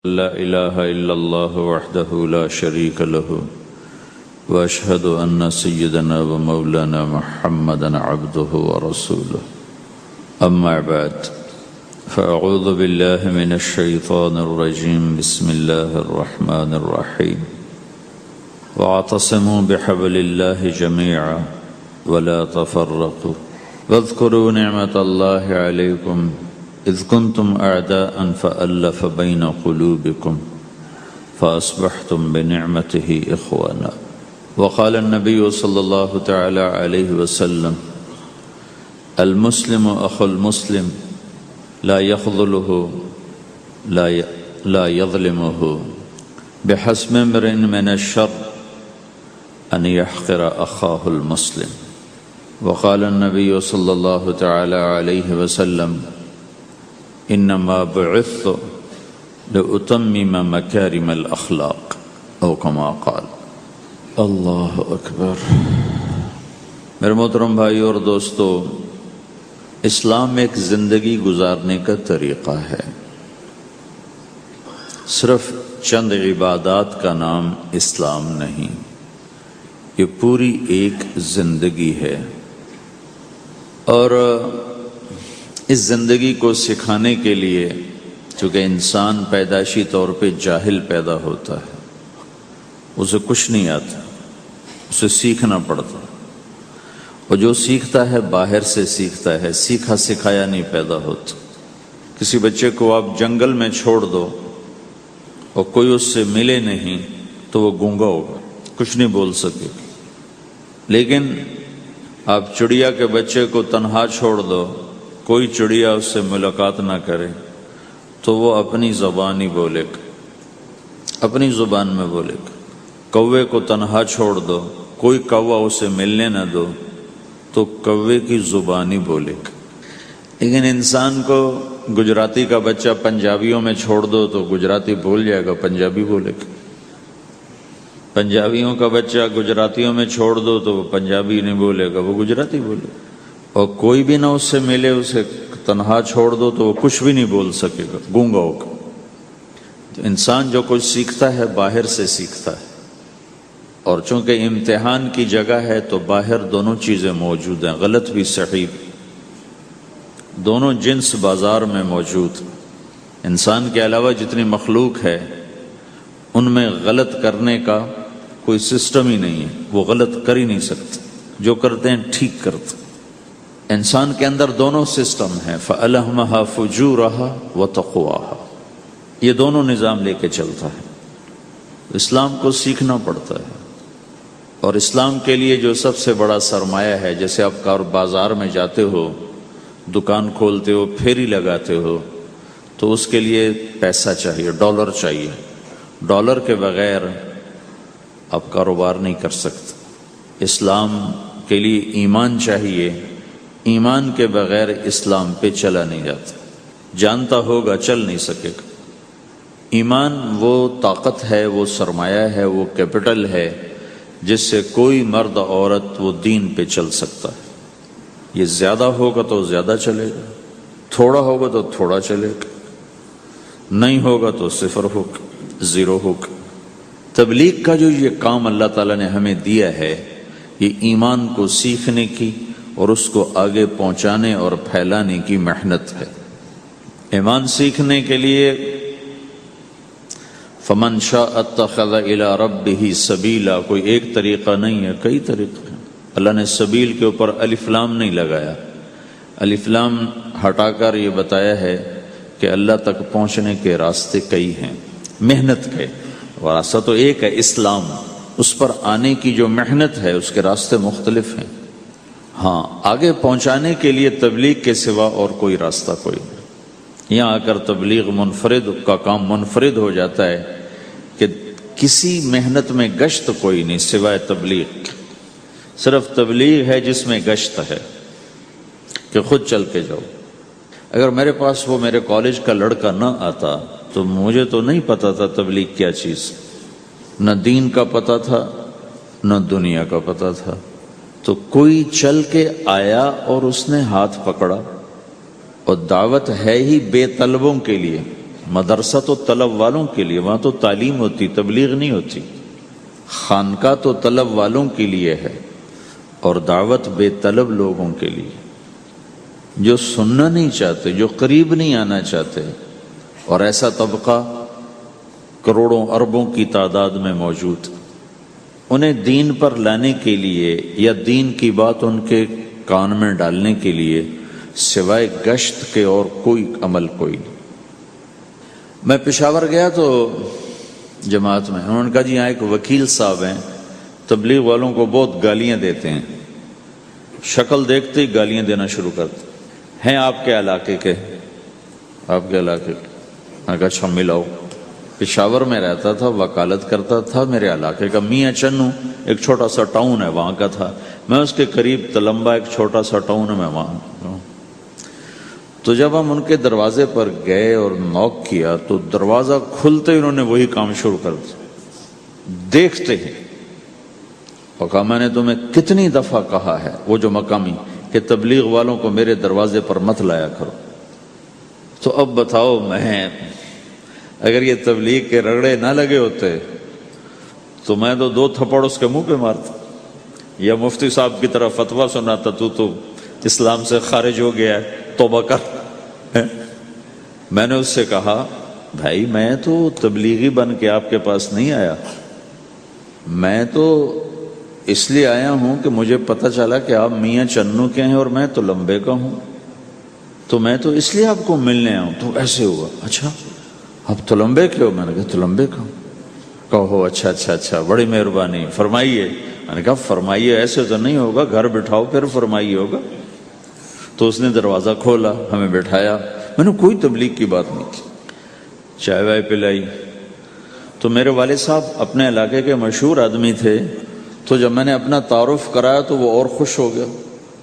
لا الہ الا اللہ وحدہ لا شریک لہ واشہد ان سیدنا و مولانا محمدا عبدہ ورسولہ اما بعد فاعوذ باللہ من الشیطان الرجیم بسم اللہ الرحمن الرحیم واعتصموا بحبل اللہ جميعا ولا تفرقوا واذكروا نعمة الله عليكم إذ كنتم أعداء فألف بين قلوبكم فأصبحتم بنعمته إخوانا وقال النبي صلى الله تعالى عليه وسلم المسلم أخو المسلم لا يخذله لا يظلمه بحسب امرئ من الشر أن يحقر أخاه المسلم وقال النبي صلى الله تعالى عليه وسلم انما بعثت لأتمم مکارم الاخلاق او کما قال۔ اللہ اکبر۔ میرے محترم بھائی اور دوستو، اسلام ایک زندگی گزارنے کا طریقہ ہے، صرف چند عبادات کا نام اسلام نہیں، یہ پوری ایک زندگی ہے۔ اور اس زندگی کو سکھانے کے لیے، چونکہ انسان پیدائشی طور پہ جاہل پیدا ہوتا ہے، اسے کچھ نہیں آتا، اسے سیکھنا پڑتا، اور جو سیکھتا ہے باہر سے سیکھتا ہے، سیکھا سکھایا نہیں پیدا ہوتا۔ کسی بچے کو آپ جنگل میں چھوڑ دو اور کوئی اس سے ملے نہیں تو وہ گونگا ہوگا، کچھ نہیں بول سکے۔ لیکن آپ چڑیا کے بچے کو تنہا چھوڑ دو، کوئی چڑیا اس سے ملاقات نہ کرے تو وہ اپنی زبان ہی بولے گا، اپنی زبان میں بولے گا۔ کوے کو تنہا چھوڑ دو، کوئی کوا اسے ملنے نہ دو تو کوے کی زبان ہی بولے گا۔ لیکن انسان کو گجراتی کا بچہ پنجابیوں میں چھوڑ دو تو گجراتی بھول جائے گا، پنجابی بولے گا۔ پنجابیوں کا بچہ گجراتیوں میں چھوڑ دو تو وہ پنجابی نہیں بولے گا، وہ گجراتی بولے گا۔ اور کوئی بھی نہ اس سے ملے، اسے تنہا چھوڑ دو تو وہ کچھ بھی نہیں بول سکے گا، گونگا ہوگا۔ تو انسان جو کچھ سیکھتا ہے باہر سے سیکھتا ہے، اور چونکہ امتحان کی جگہ ہے تو باہر دونوں چیزیں موجود ہیں، غلط بھی صحیح بھی، دونوں جنس بازار میں موجود۔ انسان کے علاوہ جتنی مخلوق ہے ان میں غلط کرنے کا کوئی سسٹم ہی نہیں ہے، وہ غلط کر ہی نہیں سکتے، جو کرتے ہیں ٹھیک کرتے۔ انسان کے اندر دونوں سسٹم ہیں، فَأَلْهَمَهَا فُجُورَهَا وَتَقْوَاهَا، یہ دونوں نظام لے کے چلتا ہے۔ اسلام کو سیکھنا پڑتا ہے، اور اسلام کے لیے جو سب سے بڑا سرمایہ ہے، جیسے آپ بازار میں جاتے ہو، دکان کھولتے ہو، پھیری لگاتے ہو، تو اس کے لیے پیسہ چاہیے، ڈالر چاہیے۔ ڈالر کے بغیر آپ کاروبار نہیں کر سکتے۔ اسلام کے لیے ایمان چاہیے، ایمان کے بغیر اسلام پہ چلا نہیں جاتا، جانتا ہوگا چل نہیں سکے گا۔ ایمان وہ طاقت ہے، وہ سرمایہ ہے، وہ کیپٹل ہے جس سے کوئی مرد عورت وہ دین پہ چل سکتا ہے۔ یہ زیادہ ہوگا تو زیادہ چلے گا، تھوڑا ہوگا تو تھوڑا چلے گا، نہیں ہوگا تو صفر ہوگا، زیرو ہوگا۔ تبلیغ کا جو یہ کام اللہ تعالیٰ نے ہمیں دیا ہے، یہ ایمان کو سیکھنے کی اور اس کو آگے پہنچانے اور پھیلانے کی محنت ہے۔ ایمان سیکھنے کے لیے فَمَنْ شَاءَ اتَّخَذَ إِلَىٰ رَبِّهِ سَبِيلًا، کوئی ایک طریقہ نہیں ہے، کئی طریقے ہیں۔ اللہ نے سبیل کے اوپر الف لام نہیں لگایا، الف لام ہٹا کر یہ بتایا ہے کہ اللہ تک پہنچنے کے راستے کئی ہیں، محنت کے راستہ تو ایک ہے اسلام، اس پر آنے کی جو محنت ہے اس کے راستے مختلف ہیں۔ ہاں، آگے پہنچانے کے لیے تبلیغ کے سوا اور کوئی راستہ کوئی نہیں۔ یہاں آ کر تبلیغ منفرد کا کام منفرد ہو جاتا ہے کہ کسی محنت میں گشت کوئی نہیں سوائے تبلیغ۔ صرف تبلیغ ہے جس میں گشت ہے کہ خود چل کے جاؤ۔ اگر میرے پاس وہ میرے کالج کا لڑکا نہ آتا تو مجھے تو نہیں پتا تھا تبلیغ کیا چیز، نہ دین کا پتا تھا نہ دنیا کا پتا تھا۔ تو کوئی چل کے آیا اور اس نے ہاتھ پکڑا، اور دعوت ہے ہی بے طلبوں کے لیے، مدرسہ تو طلب والوں کے لیے، وہاں تو تعلیم ہوتی، تبلیغ نہیں ہوتی. خانقاہ تو طلب والوں کے لیے ہے اور دعوت بے طلب لوگوں کے لیے، جو سننا نہیں چاہتے، جو قریب نہیں آنا چاہتے. اور ایسا طبقہ کروڑوں اربوں کی تعداد میں موجود، انہیں دین پر لانے کے لیے یا دین کی بات ان کے کان میں ڈالنے کے لیے سوائے گشت کے اور کوئی عمل کوئی نہیں. میں پشاور گیا تو جماعت میں انہوں نے کہا جی یہاں ایک وکیل صاحب ہیں، تبلیغ والوں کو بہت گالیاں دیتے ہیں، شکل دیکھتے ہی گالیاں دینا شروع کرتے ہیں. آپ کے علاقے کے؟ آپ کے علاقے کے؟ میں کہا اچھا ملاؤ. پشاور میں رہتا تھا، وکالت کرتا تھا، میرے علاقے کا میاں چنو ایک چھوٹا سا ٹاؤن ہے وہاں کا تھا، میں اس کے قریب تلمبا ایک چھوٹا سا ٹاؤن ہے میں وہاں. تو جب ہم ان کے دروازے پر گئے اور نوک کیا تو دروازہ کھلتے ہی انہوں نے وہی کام شروع کر دیا، دیکھتے ہی. اور کہا میں نے تمہیں کتنی دفعہ کہا ہے، وہ جو مقامی، کہ تبلیغ والوں کو میرے دروازے پر مت لایا کرو. تو اب بتاؤ، میں اگر یہ تبلیغ کے رگڑے نہ لگے ہوتے تو میں تو 2 تھپڑ اس کے منہ پہ مارتا، یا مفتی صاحب کی طرف فتویٰ سناتا تو اسلام سے خارج ہو گیا ہے، توبہ کر. میں نے اس سے کہا بھائی میں تو تبلیغی بن کے آپ کے پاس نہیں آیا، میں تو اس لیے آیا ہوں کہ مجھے پتہ چلا کہ آپ میاں چنو کے ہیں اور میں تو لمبے کا ہوں، تو میں تو اس لیے آپ کو ملنے آیا ہوں. تو ایسے ہوا، اچھا آپ تو لمبے کے ہو؟ میں نے کہا تو لمبے کا ہوں. کہو اچھا اچھا اچھا، بڑی مہربانی، فرمائیے. میں نے کہا فرمائیے ایسے تو نہیں ہوگا، گھر بٹھاؤ پھر فرمائیے ہوگا. تو اس نے دروازہ کھولا، ہمیں بٹھایا، میں نے کوئی تبلیغ کی بات نہیں کی، چائے وائے پلائی. تو میرے والد صاحب اپنے علاقے کے مشہور آدمی تھے، تو جب میں نے اپنا تعارف کرایا تو وہ اور خوش ہو گیا.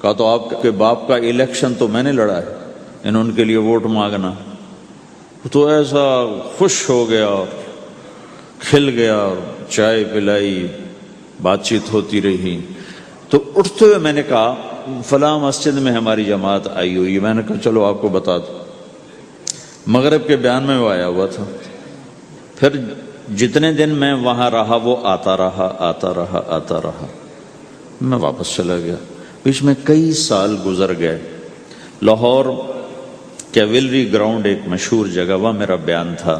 کہا تو آپ کے باپ کا الیکشن تو میں نے لڑا ہے، انہوں کے لیے ووٹ مانگنا. تو ایسا خوش ہو گیا، کھل گیا، چائے پلائی، بات چیت ہوتی رہی. تو اٹھتے ہوئے میں نے کہا فلاں مسجد میں ہماری جماعت آئی ہوئی ہے. میں نے کہا چلو آپ کو بتا دوں. مغرب کے بیان میں وہ آیا ہوا تھا. پھر جتنے دن میں وہاں رہا وہ آتا رہا. میں واپس چلا گیا. بیچ میں کئی سال گزر گئے. لاہور کیولری گراؤنڈ ایک مشہور جگہ، وہاں میرا بیان تھا.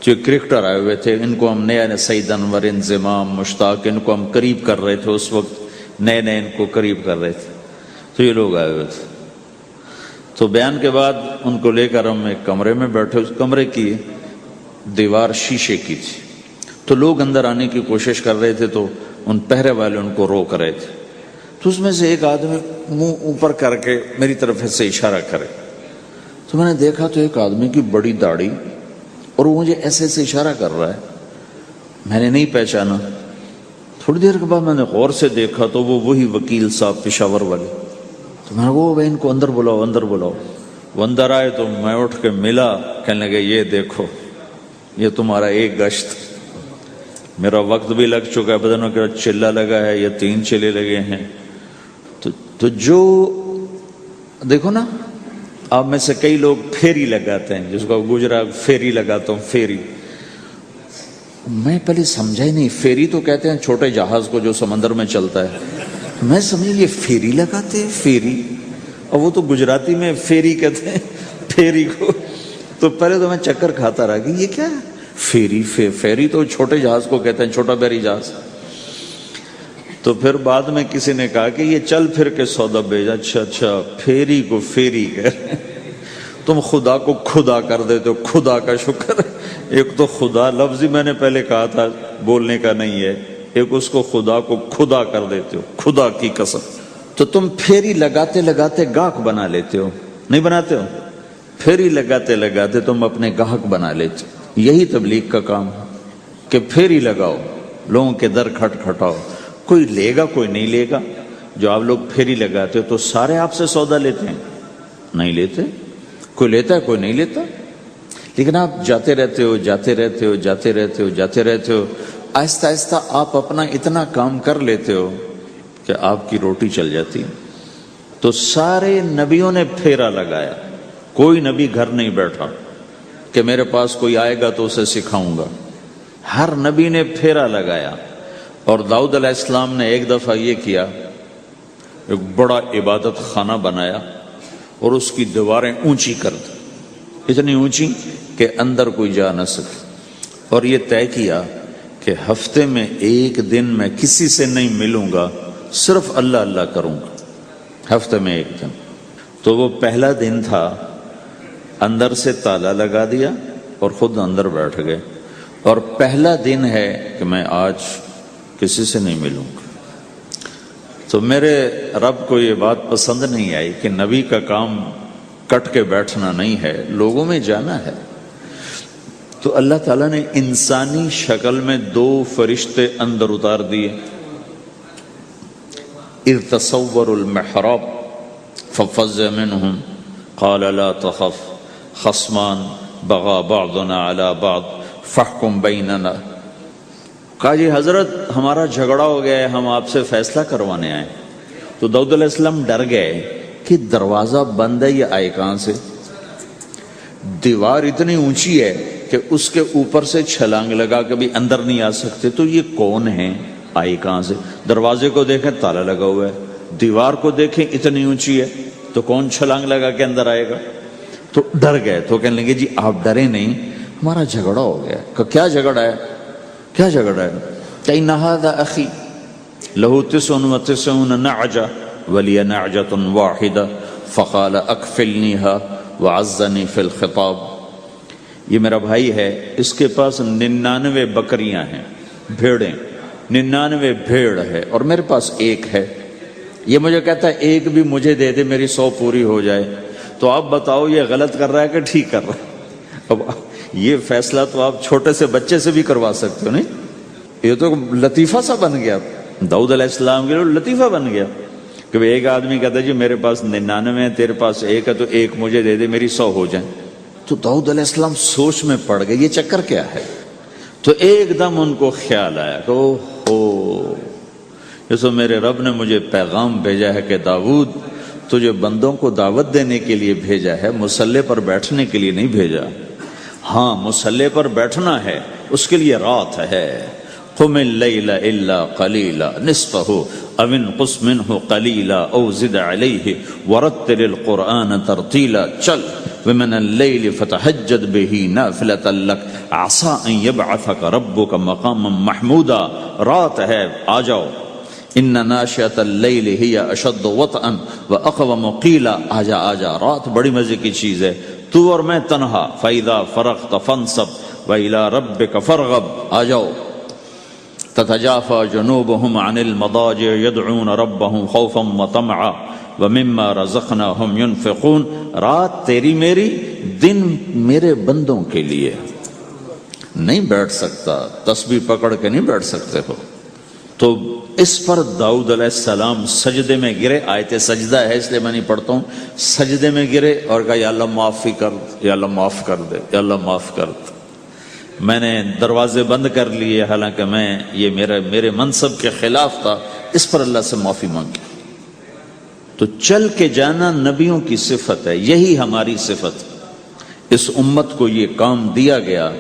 جو کرکٹر آئے ہوئے تھے، ان کو ہم نئے سعید انور، انضمام، مشتاق، ان کو ہم قریب کر رہے تھے. اس وقت نئے ان کو قریب کر رہے تھے. تو یہ لوگ آئے ہوئے تھے. تو بیان کے بعد ان کو لے کر ہم ایک کمرے میں بیٹھے. اس کمرے کی دیوار شیشے کی تھی، تو لوگ اندر آنے کی کوشش کر رہے تھے، تو ان پہرے والے ان کو روک رہے تھے. تو اس میں سے ایک آدمی منہ اوپر کر کے میری طرف سے اشارہ کرے. تو میں نے دیکھا تو ایک آدمی کی بڑی داڑھی، اور وہ مجھے ایسے اشارہ کر رہا ہے. میں نے نہیں پہچانا. تھوڑی دیر کے بعد میں نے غور سے دیکھا تو وہ وہی وکیل صاحب پشاور والے. تو میں نے کہا ان کو اندر بلاؤ. وہ اندر آئے تو میں اٹھ کے ملا. کہنے لگے یہ دیکھو، یہ تمہارا ایک گشت، میرا وقت بھی لگ چکا ہے، بدنوں کا چلہ لگا ہے، یہ 3 چلے لگے ہیں. تو جو دیکھو نا، آپ میں سے کئی لوگ پھیری لگاتے ہیں، جس کو گجرا پھیری لگاتا ہوں. پھیری میں پہلے سمجھا ہی نہیں. پھیری تو کہتے ہیں چھوٹے جہاز کو جو سمندر میں چلتا ہے. میں سمجھا یہ پھیری لگاتے ہیں، پھیری. اور وہ تو گجراتی میں پھیری کہتے ہیں پھیری کو. تو پہلے تو میں چکر کھاتا رہا کہ یہ کیا ہے پھیری. پھیری تو چھوٹے جہاز کو کہتے ہیں، چھوٹا بحری جہاز. تو پھر بعد میں کسی نے کہا کہ یہ چل پھر کے سودا بھیجا. اچھا پھیری کو پھیری کہہ. تم خدا کو خدا کر دیتے ہو. خدا کا شکر. ایک تو خدا لفظ ہی میں نے پہلے کہا تھا بولنے کا نہیں ہے، ایک اس کو خدا کو خدا کر دیتے ہو. خدا کی قسم. تو تم پھیری لگاتے لگاتے گاہک بنا لیتے ہو. نہیں بناتے ہو؟ پھیری لگاتے لگاتے تم اپنے گاہک بنا لیتے ہو. یہی تبلیغ کا کام ہے کہ پھیری لگاؤ، لوگوں کے در کھٹکھٹاؤ. کوئی لے گا کوئی نہیں لے گا. جو آپ لوگ پھیری لگاتے ہو تو سارے آپ سے سودا لیتے ہیں؟ نہیں لیتے. کوئی لیتا ہے کوئی نہیں لیتا. لیکن آپ جاتے رہتے ہو. آہستہ آہستہ آپ اپنا اتنا کام کر لیتے ہو کہ آپ کی روٹی چل جاتی. تو سارے نبیوں نے پھیرا لگایا، کوئی نبی گھر نہیں بیٹھا. کہ میرے پاس کوئی آئے گا تو اسے سکھاؤں گا. ہر نبی نے پھیرا لگایا. اور داؤد علیہ السلام نے ایک دفعہ یہ کیا، ایک بڑا عبادت خانہ بنایا اور اس کی دیواریں اونچی کر دی، اتنی اونچی کہ اندر کوئی جا نہ سکے. اور یہ طے کیا کہ ہفتے میں ایک دن میں کسی سے نہیں ملوں گا، صرف اللہ اللہ کروں گا، ہفتے میں ایک دن. تو وہ پہلا دن تھا، اندر سے تالا لگا دیا اور خود اندر بیٹھ گئے. اور پہلا دن ہے کہ میں آج کسی سے نہیں ملوں گا. تو میرے رب کو یہ بات پسند نہیں آئی کہ نبی کا کام کٹ کے بیٹھنا نہیں ہے، لوگوں میں جانا ہے. تو اللہ تعالیٰ نے انسانی شکل میں 2 فرشتے اندر اتار دیے. اذ تصوروا المحراب ففزع منهم قال لا تخف خصمان بغى بعضنا على بعض فاحكم بيننا. کہا جی حضرت ہمارا جھگڑا ہو گیا ہے، ہم آپ سے فیصلہ کروانے آئے. تو داؤد علیہ السلام ڈر گئے کہ دروازہ بند ہے، یہ آئے کہاں سے؟ دیوار اتنی اونچی ہے کہ اس کے اوپر سے چھلانگ لگا کے بھی اندر نہیں آ سکتے. تو یہ کون ہیں، آئی کہاں سے؟ دروازے کو دیکھیں تالا لگا ہوا ہے، دیوار کو دیکھیں اتنی اونچی ہے، تو کون چھلانگ لگا کے اندر آئے گا؟ تو ڈر گئے. تو کہنے لگے جی آپ ڈرے نہیں، ہمارا جھگڑا ہو گیا. کہ کیا جھگڑا ہے؟ کیا جھگڑا ہے؟ کہ ان ھذا اخی لہ 99 نعجہ ولی نعجۃ واحدہ فقال اکفلنیها وعزنی فی الخطاب. یہ میرا بھائی ہے، اس کے پاس 99 بکریاں ہیں، بھیڑیں، 99 بھیڑ ہے، اور میرے پاس ایک ہے. یہ مجھے کہتا ہے ایک بھی مجھے دے دے، میری 100 پوری ہو جائے. تو آپ بتاؤ یہ غلط کر رہا ہے کہ ٹھیک کر رہا ہے؟ اب یہ فیصلہ تو آپ چھوٹے سے بچے سے بھی کروا سکتے ہو. نہیں، یہ تو لطیفہ سا بن گیا داؤد علیہ السلام کے لیے، لطیفہ بن گیا کہ ایک آدمی کہتا ہے جی میرے پاس 99 ہے، تیرے پاس ایک ہے، تو ایک مجھے دے دے، میری 100 ہو جائیں. تو داؤد علیہ السلام سوچ میں پڑ گئے یہ چکر کیا ہے. تو ایک دم ان کو خیال آیا کہ اوہ، جیسے میرے رب نے مجھے پیغام بھیجا ہے کہ داؤد تجھے بندوں کو دعوت دینے کے لیے بھیجا ہے، مصلی پر بیٹھنے کے لیے نہیں بھیجا. ہاں مصلی پر بیٹھنا ہے، اس کے لیے رات ہے. قم اللیل الا قلیلا نصفہ او انقص منہ قلیلا او زد علیہ ورتل القرآن ترتیلا. چل ومن اللیل فتہجد بہ نافلۃ لک عسیٰ ان یبعثک ربک مقاما محمودا. رات ہے، آ جاؤ. ان ناشئۃ اللیل ہی اشد وطئا واقوم قیلا. آجا آجا، رات بڑی مزے کی چیز ہے، تو اور میں تنہا. فاذا فرغت فانصب والى ربک فارغب. آ جاؤ. تتجافى جنوبهم عن المضاجع يدعون ربهم خوفا وطمعا ومما رزقناهم ينفقون. رات تیری میری، دن میرے بندوں کے لیے. نہیں بیٹھ سکتا، تسبیح پکڑ کے نہیں بیٹھ سکتے ہو. تو اس پر داؤد علیہ السلام سجدے میں گرے. آیت سجدہ ہے اس لیے میں نہیں پڑھتا ہوں. سجدے میں گرے اور کہا یا اللہ معافی کر، یا اللہ معاف کر دے، یا اللہ معاف کر دے. میں نے دروازے بند کر لیے، حالانکہ میں یہ میرے منصب کے خلاف تھا، اس پر اللہ سے معافی مانگی. تو چل کے جانا نبیوں کی صفت ہے، یہی ہماری صفت. اس امت کو یہ کام دیا گیا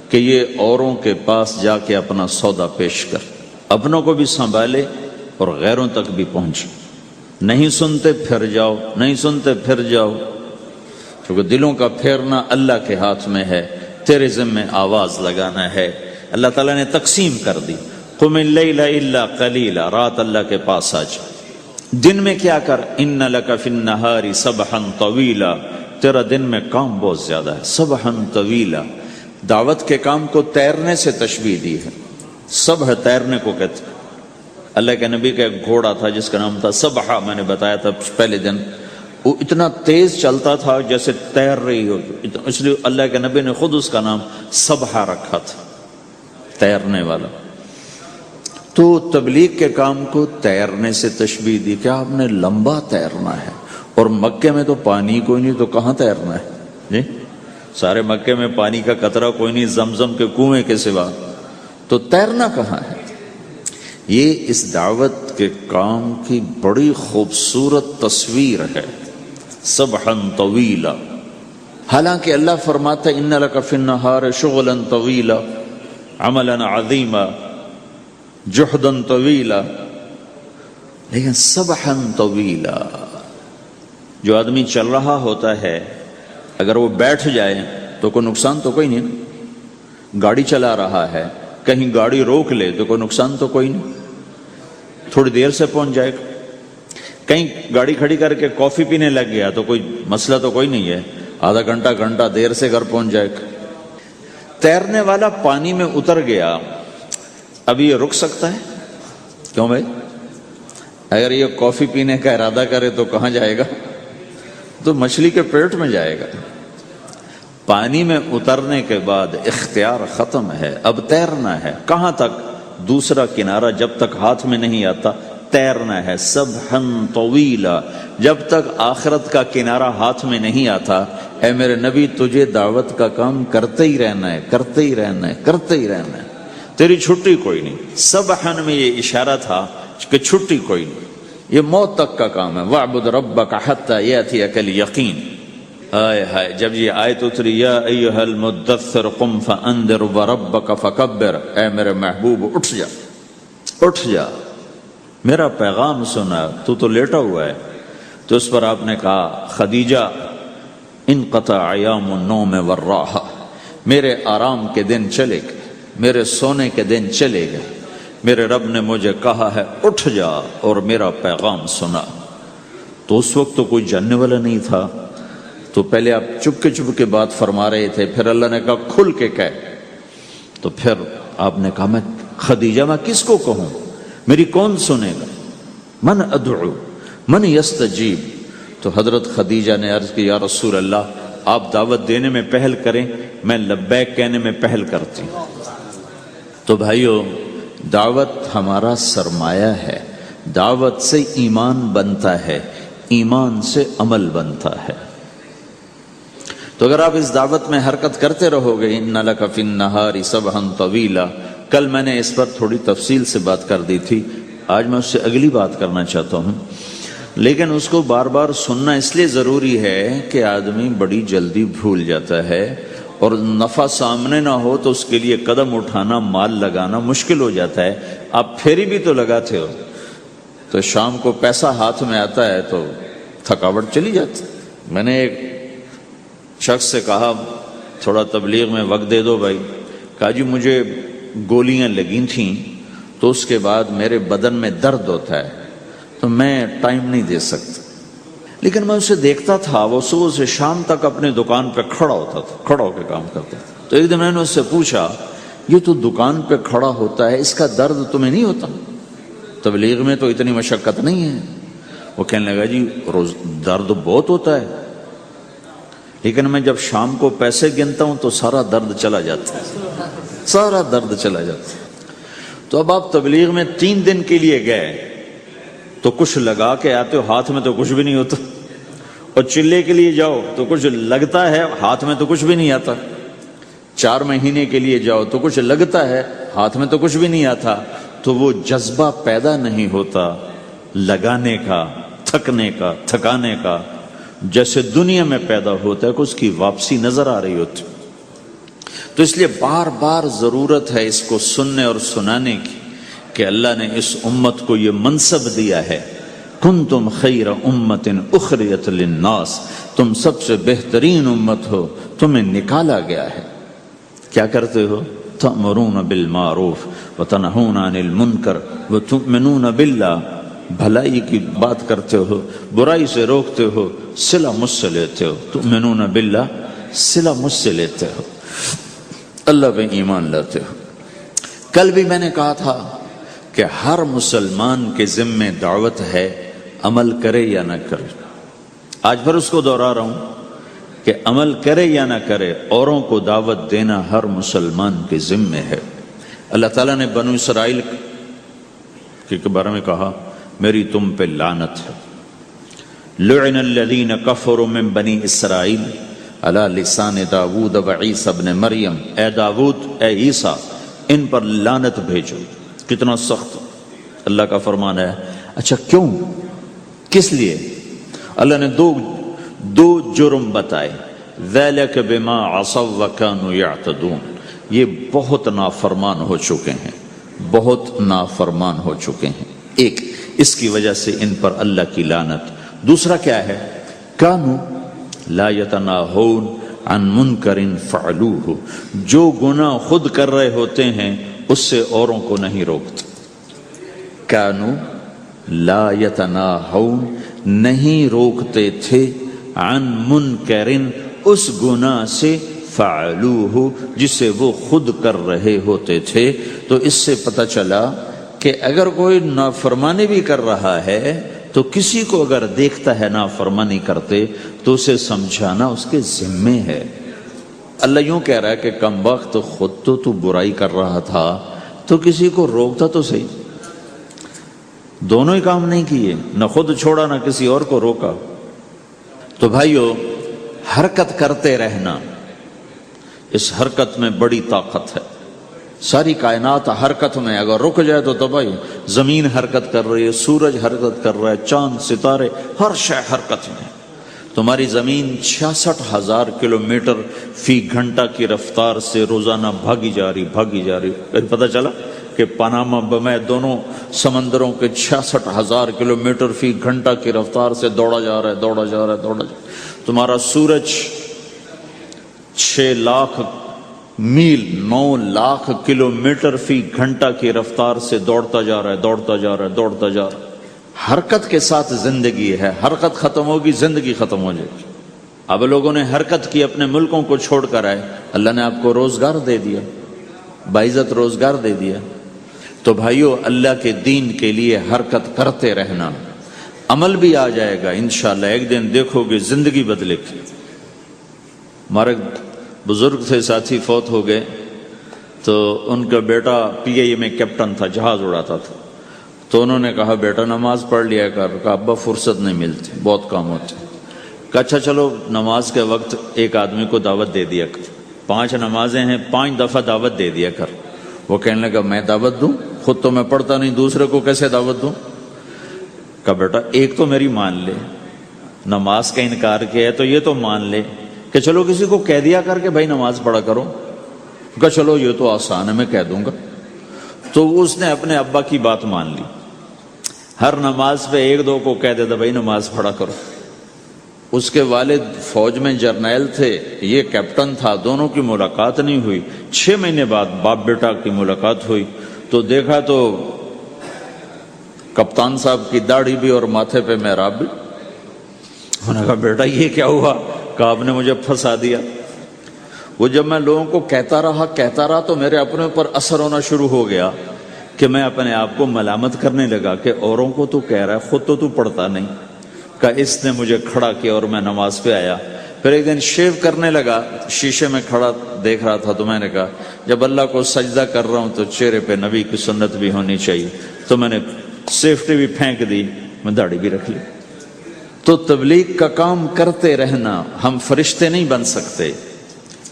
کہ یہ اوروں کے پاس جا کے اپنا سودا پیش کر، اپنوں کو بھی سنبھالے اور غیروں تک بھی پہنچے. نہیں سنتے پھر جاؤ، نہیں سنتے پھر جاؤ، کیونکہ دلوں کا پھیرنا اللہ کے ہاتھ میں ہے. تیرے ذمہ آواز لگانا ہے. اللہ تعالیٰ نے تقسیم کر دی. قم اللیل الا قلیلا، رات اللہ کے پاس آ جا. دن میں کیا کر؟ ان لک فی النہار سبحا طویلا، تیرا دن میں کام بہت زیادہ ہے. سبحا طویلا، دعوت کے کام کو تیرنے سے تشبیہ دی ہے. سبح تیرنے کو کہتے. اللہ کے نبی کا ایک گھوڑا تھا جس کا نام تھا سبحہ، میں نے بتایا تھا پہلے دن. وہ اتنا تیز چلتا تھا جیسے تیر رہی ہو، اس لیے اللہ کے نبی نے خود اس کا نام سبحہ رکھا تھا، تیرنے والا. تو تبلیغ کے کام کو تیرنے سے تشبیہ دی کہ آپ نے لمبا تیرنا ہے. اور مکے میں تو پانی کوئی نہیں، تو کہاں تیرنا ہے جی؟ سارے مکے میں پانی کا قطرہ کوئی نہیں، زمزم کے کنویں کے سوا، تو تیرنا کہاں ہے؟ یہ اس دعوت کے کام کی بڑی خوبصورت تصویر ہے. سبحا طویلا، حالانکہ اللہ فرماتا ہے ان لک فی النہار شغلا طویلا عملا عظیما جہدا طویلا، لیکن سبحا طویلا، جو آدمی چل رہا ہوتا ہے اگر وہ بیٹھ جائے تو کوئی نقصان تو کوئی نہیں، گاڑی چلا رہا ہے کہیں گاڑی روک لے تو کوئی نقصان تو کوئی نہیں، تھوڑی دیر سے پہنچ جائے گا، کہیں گاڑی کھڑی کر کے کافی پینے لگ گیا تو کوئی مسئلہ تو کوئی نہیں ہے، آدھا گھنٹہ دیر سے گھر پہنچ جائے گا۔ تیرنے والا پانی میں اتر گیا، اب یہ رک سکتا ہے؟ کیوں بھائی؟ اگر یہ کافی پینے کا ارادہ کرے تو کہاں جائے گا؟ تو مچھلی کے پیٹ میں جائے گا۔ پانی میں اترنے کے بعد اختیار ختم ہے، اب تیرنا ہے۔ کہاں تک؟ دوسرا کنارہ جب تک ہاتھ میں نہیں آتا تیرنا ہے، سبحاً طویلا، جب تک آخرت کا کنارہ ہاتھ میں نہیں آتا۔ اے میرے نبی، تجھے دعوت کا کام کرتے ہی رہنا ہے، کرتے ہی رہنا ہے، کرتے ہی رہنا ہے، تیری چھٹی کوئی نہیں۔ سبحاً میں یہ اشارہ تھا کہ چھٹی کوئی نہیں، یہ موت تک کا کام ہے۔ وَاعْبُدْ رَبَّكَ حَتَّى يَأْتِيَكَ الْيَقِينُ۔ ہائے ہائے، جب یہ آیت اتری یا ایھا المدثر قم فانذر وربک فکبر، اے میرے محبوب اٹھ جا، اٹھ جا، میرا پیغام سنا، تو لیٹا ہوا ہے۔ تو اس پر آپ نے کہا خدیجہ انقطع ایام النوم والراحہ، میرے آرام کے دن چلے گئے، میرے سونے کے دن چلے گئے، میرے رب نے مجھے کہا ہے اٹھ جا اور میرا پیغام سنا۔ تو اس وقت تو کوئی جاننے والا نہیں تھا، تو پہلے آپ چپ کے بات فرما رہے تھے، پھر اللہ نے کہا کھل کے کہہ، تو پھر آپ نے کہا میں خدیجہ میں کس کو کہوں، میری کون سنے گا، من ادعو من یستجیب۔ تو حضرت خدیجہ نے عرض کی یا رسول اللہ، آپ دعوت دینے میں پہل کریں، میں لبیک کہنے میں پہل کرتی ہوں۔ تو بھائیو، دعوت ہمارا سرمایہ ہے، دعوت سے ایمان بنتا ہے، ایمان سے عمل بنتا ہے۔ تو اگر آپ اس دعوت میں حرکت کرتے رہو گے، ان لک فی النہار سبحا طویلا، کل میں نے اس پر تھوڑی تفصیل سے بات کر دی تھی، آج میں اس سے اگلی بات کرنا چاہتا ہوں، لیکن اس کو بار بار سننا اس لیے ضروری ہے کہ آدمی بڑی جلدی بھول جاتا ہے، اور نفع سامنے نہ ہو تو اس کے لیے قدم اٹھانا، مال لگانا مشکل ہو جاتا ہے۔ آپ پھیری بھی تو لگاتے ہو، تو شام کو پیسہ ہاتھ میں آتا ہے تو تھکاوٹ چلی جاتی۔ میں نے ایک شخص سے کہا تھوڑا تبلیغ میں وقت دے دو بھائی، کہا جی مجھے گولیاں لگی تھیں تو اس کے بعد میرے بدن میں درد ہوتا ہے تو میں ٹائم نہیں دے سکتا، لیکن میں اسے دیکھتا تھا، وہ صبح سے شام تک اپنے دکان پہ کھڑا ہوتا تھا، کھڑا ہو کے کام کرتا تھا۔ تو ایک دن میں نے اس سے پوچھا یہ تو دکان پہ کھڑا ہوتا ہے، اس کا درد تمہیں نہیں ہوتا؟ تبلیغ میں تو اتنی مشقت نہیں ہے۔ وہ کہنے لگا جی روز درد بہت ہوتا ہے، لیکن میں جب شام کو پیسے گنتا ہوں تو سارا درد چلا جاتا ہے، سارا درد چلا جاتا ہے۔ تو اب آپ تبلیغ میں 3 دن کے لیے گئے تو کچھ لگا کے آتے ہو، ہاتھ میں تو کچھ بھی نہیں ہوتا، اور چلے کے لیے جاؤ تو کچھ لگتا ہے، ہاتھ میں تو کچھ بھی نہیں آتا۔ 4 مہینے کے لیے جاؤ تو کچھ لگتا ہے، ہاتھ میں تو کچھ بھی نہیں آتا۔ تو وہ جذبہ پیدا نہیں ہوتا لگانے کا، تھکنے کا، تھکانے کا، جیسے دنیا میں پیدا ہوتا ہے کہ اس کی واپسی نظر آ رہی ہوتی۔ تو اس لیے بار بار ضرورت ہے اس کو سننے اور سنانے کی کہ اللہ نے اس امت کو یہ منصب دیا ہے، کنتم خیر امت اخرجت للناس، تم سب سے بہترین امت ہو، تمہیں نکالا گیا ہے۔ کیا کرتے ہو؟ تأمرون بالمعروف وتنہون عن المنکر وتؤمنون باللہ، بھلائی کی بات کرتے ہو، برائی سے روکتے ہو، صلہ مجھ سے لیتے ہو، تؤمنون باللہ، صلہ مجھ سے لیتے ہو، اللہ پہ ایمان لاتے ہو۔ کل بھی میں نے کہا تھا کہ ہر مسلمان کے ذمہ دعوت ہے، عمل کرے یا نہ کرے۔ آج پھر اس کو دوہرا رہا ہوں کہ عمل کرے یا نہ کرے، اوروں کو دعوت دینا ہر مسلمان کے ذمہ ہے۔ اللہ تعالیٰ نے بنو اسرائیل کے بارے میں کہا میری تم پہ لعنت ہے، لعن الذین کفروا من بنی اسرائیل علی لسان داود و عیسی ابن مریم، اے داود، اے عیسیٰ، ان پر لعنت بھیجو۔ کتنا سخت اللہ کا فرمان ہے۔ اچھا کیوں، کس لیے؟ اللہ نے دو جرم بتائے۔ ذَلِكَ بِمَا عَصَوْا وَكَانُوا يَعْتَدُونَ، یہ بہت نافرمان ہو چکے ہیں، بہت نافرمان ہو چکے ہیں۔ ایک اس کی وجہ سے ان پر اللہ کی لعنت۔ دوسرا کیا ہے؟ کانوا لا یتناہون عن منکر فعلوہ، جو گناہ خود کر رہے ہوتے ہیں اس سے اوروں کو نہیں روکتے۔ کانوا لا یتناہون، نہیں روکتے تھے، عن منکر، اس گناہ سے، فعلوہ، جسے وہ خود کر رہے ہوتے تھے۔ تو اس سے پتہ چلا کہ اگر کوئی نافرمانی بھی کر رہا ہے تو کسی کو اگر دیکھتا ہے نافرمانی کرتے تو اسے سمجھانا اس کے ذمے ہے۔ اللہ یوں کہہ رہا ہے کہ کم وقت خود تو برائی کر رہا تھا تو کسی کو روکتا تو صحیح۔ دونوں ہی کام نہیں کیے، نہ خود چھوڑا نہ کسی اور کو روکا۔ تو بھائیو، حرکت کرتے رہنا، اس حرکت میں بڑی طاقت ہے۔ ساری کائنات حرکت میں، اگر رک جائے تو تباہی۔ زمین حرکت کر رہی ہے، سورج حرکت کر رہا ہے، چاند ستارے، ہر شے حرکت میں۔ تمہاری زمین 66,000 کلومیٹر فی گھنٹہ کی رفتار سے روزانہ بھاگی جا رہی۔ پتہ چلا کہ پاناما بمے دونوں سمندروں کے 66,000 کلومیٹر فی گھنٹہ کی رفتار سے دوڑا جا رہا ہے۔ تمہارا سورج 6 لاکھ میل 9 لاکھ کلومیٹر فی گھنٹہ کی رفتار سے دوڑتا جا رہا ہے۔ حرکت کے ساتھ زندگی ہے، حرکت ختم ہوگی زندگی ختم ہو جائے گی۔ اب لوگوں نے حرکت کی، اپنے ملکوں کو چھوڑ کر آئے، اللہ نے آپ کو روزگار دے دیا، باعزت روزگار دے دیا۔ تو بھائیو، اللہ کے دین کے لیے حرکت کرتے رہنا، عمل بھی آ جائے گا انشاءاللہ۔ ایک دن دیکھو گے زندگی بدلے گی۔ ہمارے بزرگ تھے، ساتھی فوت ہو گئے، تو ان کا بیٹا PIA میں کیپٹن تھا، جہاز اڑاتا تھا۔ تو انہوں نے کہا بیٹا نماز پڑھ لیا کر۔ کہا ابا فرصت نہیں ملتی، بہت کام ہوتے۔ کہا اچھا چلو نماز کے وقت ایک آدمی کو دعوت دے دیا کر، 5 نمازیں ہیں، 5 دفعہ دعوت دے دیا کر۔ وہ کہنے لگا میں دعوت دوں؟ خود تو میں پڑھتا نہیں، دوسرے کو کیسے دعوت دوں؟ کہا بیٹا ایک تو میری مان لے، نماز کا انکار کیا ہے تو یہ تو مان لے کہ چلو کسی کو کہہ دیا کر کہ بھائی نماز پڑھا کرو۔ کہا چلو یہ تو آسان ہے، میں کہہ دوں گا۔ تو اس نے اپنے ابا کی بات مان لی، ہر نماز پہ 1-2 کو کہہ دیتا بھائی نماز پڑھا کرو۔ اس کے والد فوج میں جرنیل تھے، یہ کیپٹن تھا، دونوں کی ملاقات نہیں ہوئی۔ 6 مہینے بعد باپ بیٹا کی ملاقات ہوئی تو دیکھا تو کپتان صاحب کی داڑھی بھی اور ماتھے پہ محراب بھی۔ انہوں نے کہا بیٹا یہ کیا ہوا؟ کہا آپ نے مجھے پھنسا دیا۔ وہ جب میں لوگوں کو کہتا رہا تو میرے اپنے اوپر اثر ہونا شروع ہو گیا کہ میں اپنے آپ کو ملامت کرنے لگا کہ اوروں کو تو کہہ رہا ہے، خود تو پڑھتا نہیں۔ کہا اس نے مجھے کھڑا کیا اور میں نماز پہ آیا۔ پھر ایک دن شیو کرنے لگا، شیشے میں کھڑا دیکھ رہا تھا، تو میں نے کہا جب اللہ کو سجدہ کر رہا ہوں تو چہرے پہ نبی کی سنت بھی ہونی چاہیے۔ تو میں نے سیفٹی بھی پھینک دی، میں داڑھی بھی رکھ لی۔ تو تبلیغ کا کام کرتے رہنا، ہم فرشتے نہیں بن سکتے۔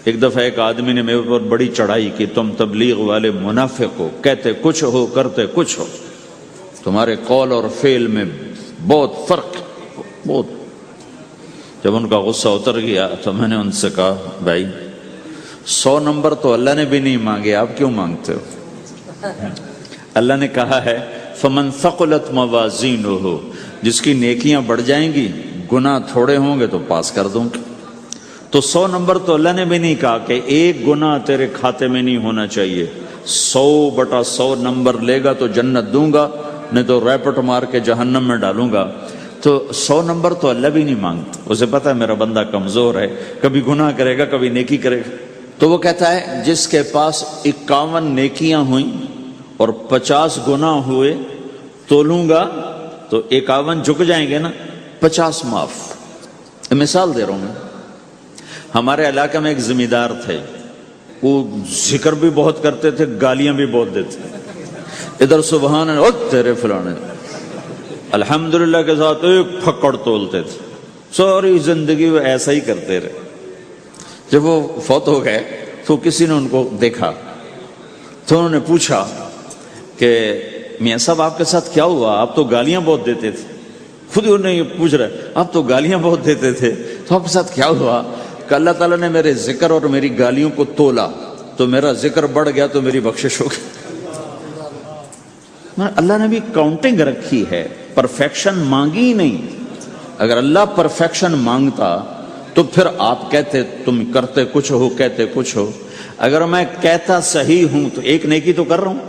ایک دفعہ ایک آدمی نے میرے پر بڑی چڑھائی کی، تم تبلیغ والے منافق ہو، کہتے کچھ ہو کرتے کچھ ہو، تمہارے قول اور فعل میں بہت فرق، بہت۔ جب ان کا غصہ اتر گیا تو میں نے ان سے کہا بھائی 100 نمبر تو اللہ نے بھی نہیں مانگے، آپ کیوں مانگتے ہو؟ اللہ نے کہا ہے فمن ثقلت موازینہ، جس کی نیکیاں بڑھ جائیں گی گناہ تھوڑے ہوں گے تو پاس کر دوں گا۔ تو 100 نمبر تو اللہ نے بھی نہیں کہا کہ ایک گناہ تیرے کھاتے میں نہیں ہونا چاہیے، 100/100 نمبر لے گا تو جنت دوں گا، نہیں تو ریپٹ مار کے جہنم میں ڈالوں گا۔ تو 100 نمبر تو اللہ بھی نہیں مانگتا، اسے پتا ہے میرا بندہ کمزور ہے، کبھی گناہ کرے گا کبھی نیکی کرے گا۔ تو وہ کہتا ہے جس کے پاس 51 نیکیاں ہوئیں اور 50 گناہ ہوئے تولوں گا تو 51 جھک جائیں گے نا، 50 معاف۔ مثال دے رہا ہوں میں، ہمارے علاقے میں ایک ذمہ دار تھے، وہ ذکر بھی بہت کرتے تھے، گالیاں بھی بہت دیتے تھے۔ ادھر سبحان اللہ تیرے فلانے، الحمدللہ کے ساتھ ایک پھکڑ تولتے تھے، ساری زندگی وہ ایسا ہی کرتے رہے۔ جب وہ فوت ہو گئے تو کسی نے ان کو دیکھا تو انہوں نے پوچھا کہ میاں صاحب آپ کے ساتھ کیا ہوا؟ آپ تو گالیاں بہت دیتے تھے۔ خود انہوں نے یہ پوچھ رہے آپ تو گالیاں بہت دیتے تھے، تو آپ کے ساتھ کیا ہوا؟ کہ اللہ تعالیٰ نے میرے ذکر اور میری گالیوں کو تولا تو میرا ذکر بڑھ گیا تو میری بخشش ہوگی. اللہ نے بھی کاؤنٹنگ رکھی ہے، پرفیکشن مانگی ہی نہیں. اگر اللہ پرفیکشن مانگتا تو پھر آپ کہتے تم کرتے کچھ ہو کہتے کچھ ہو. اگر میں کہتا صحیح ہوں تو ایک نیکی تو کر رہا ہوں،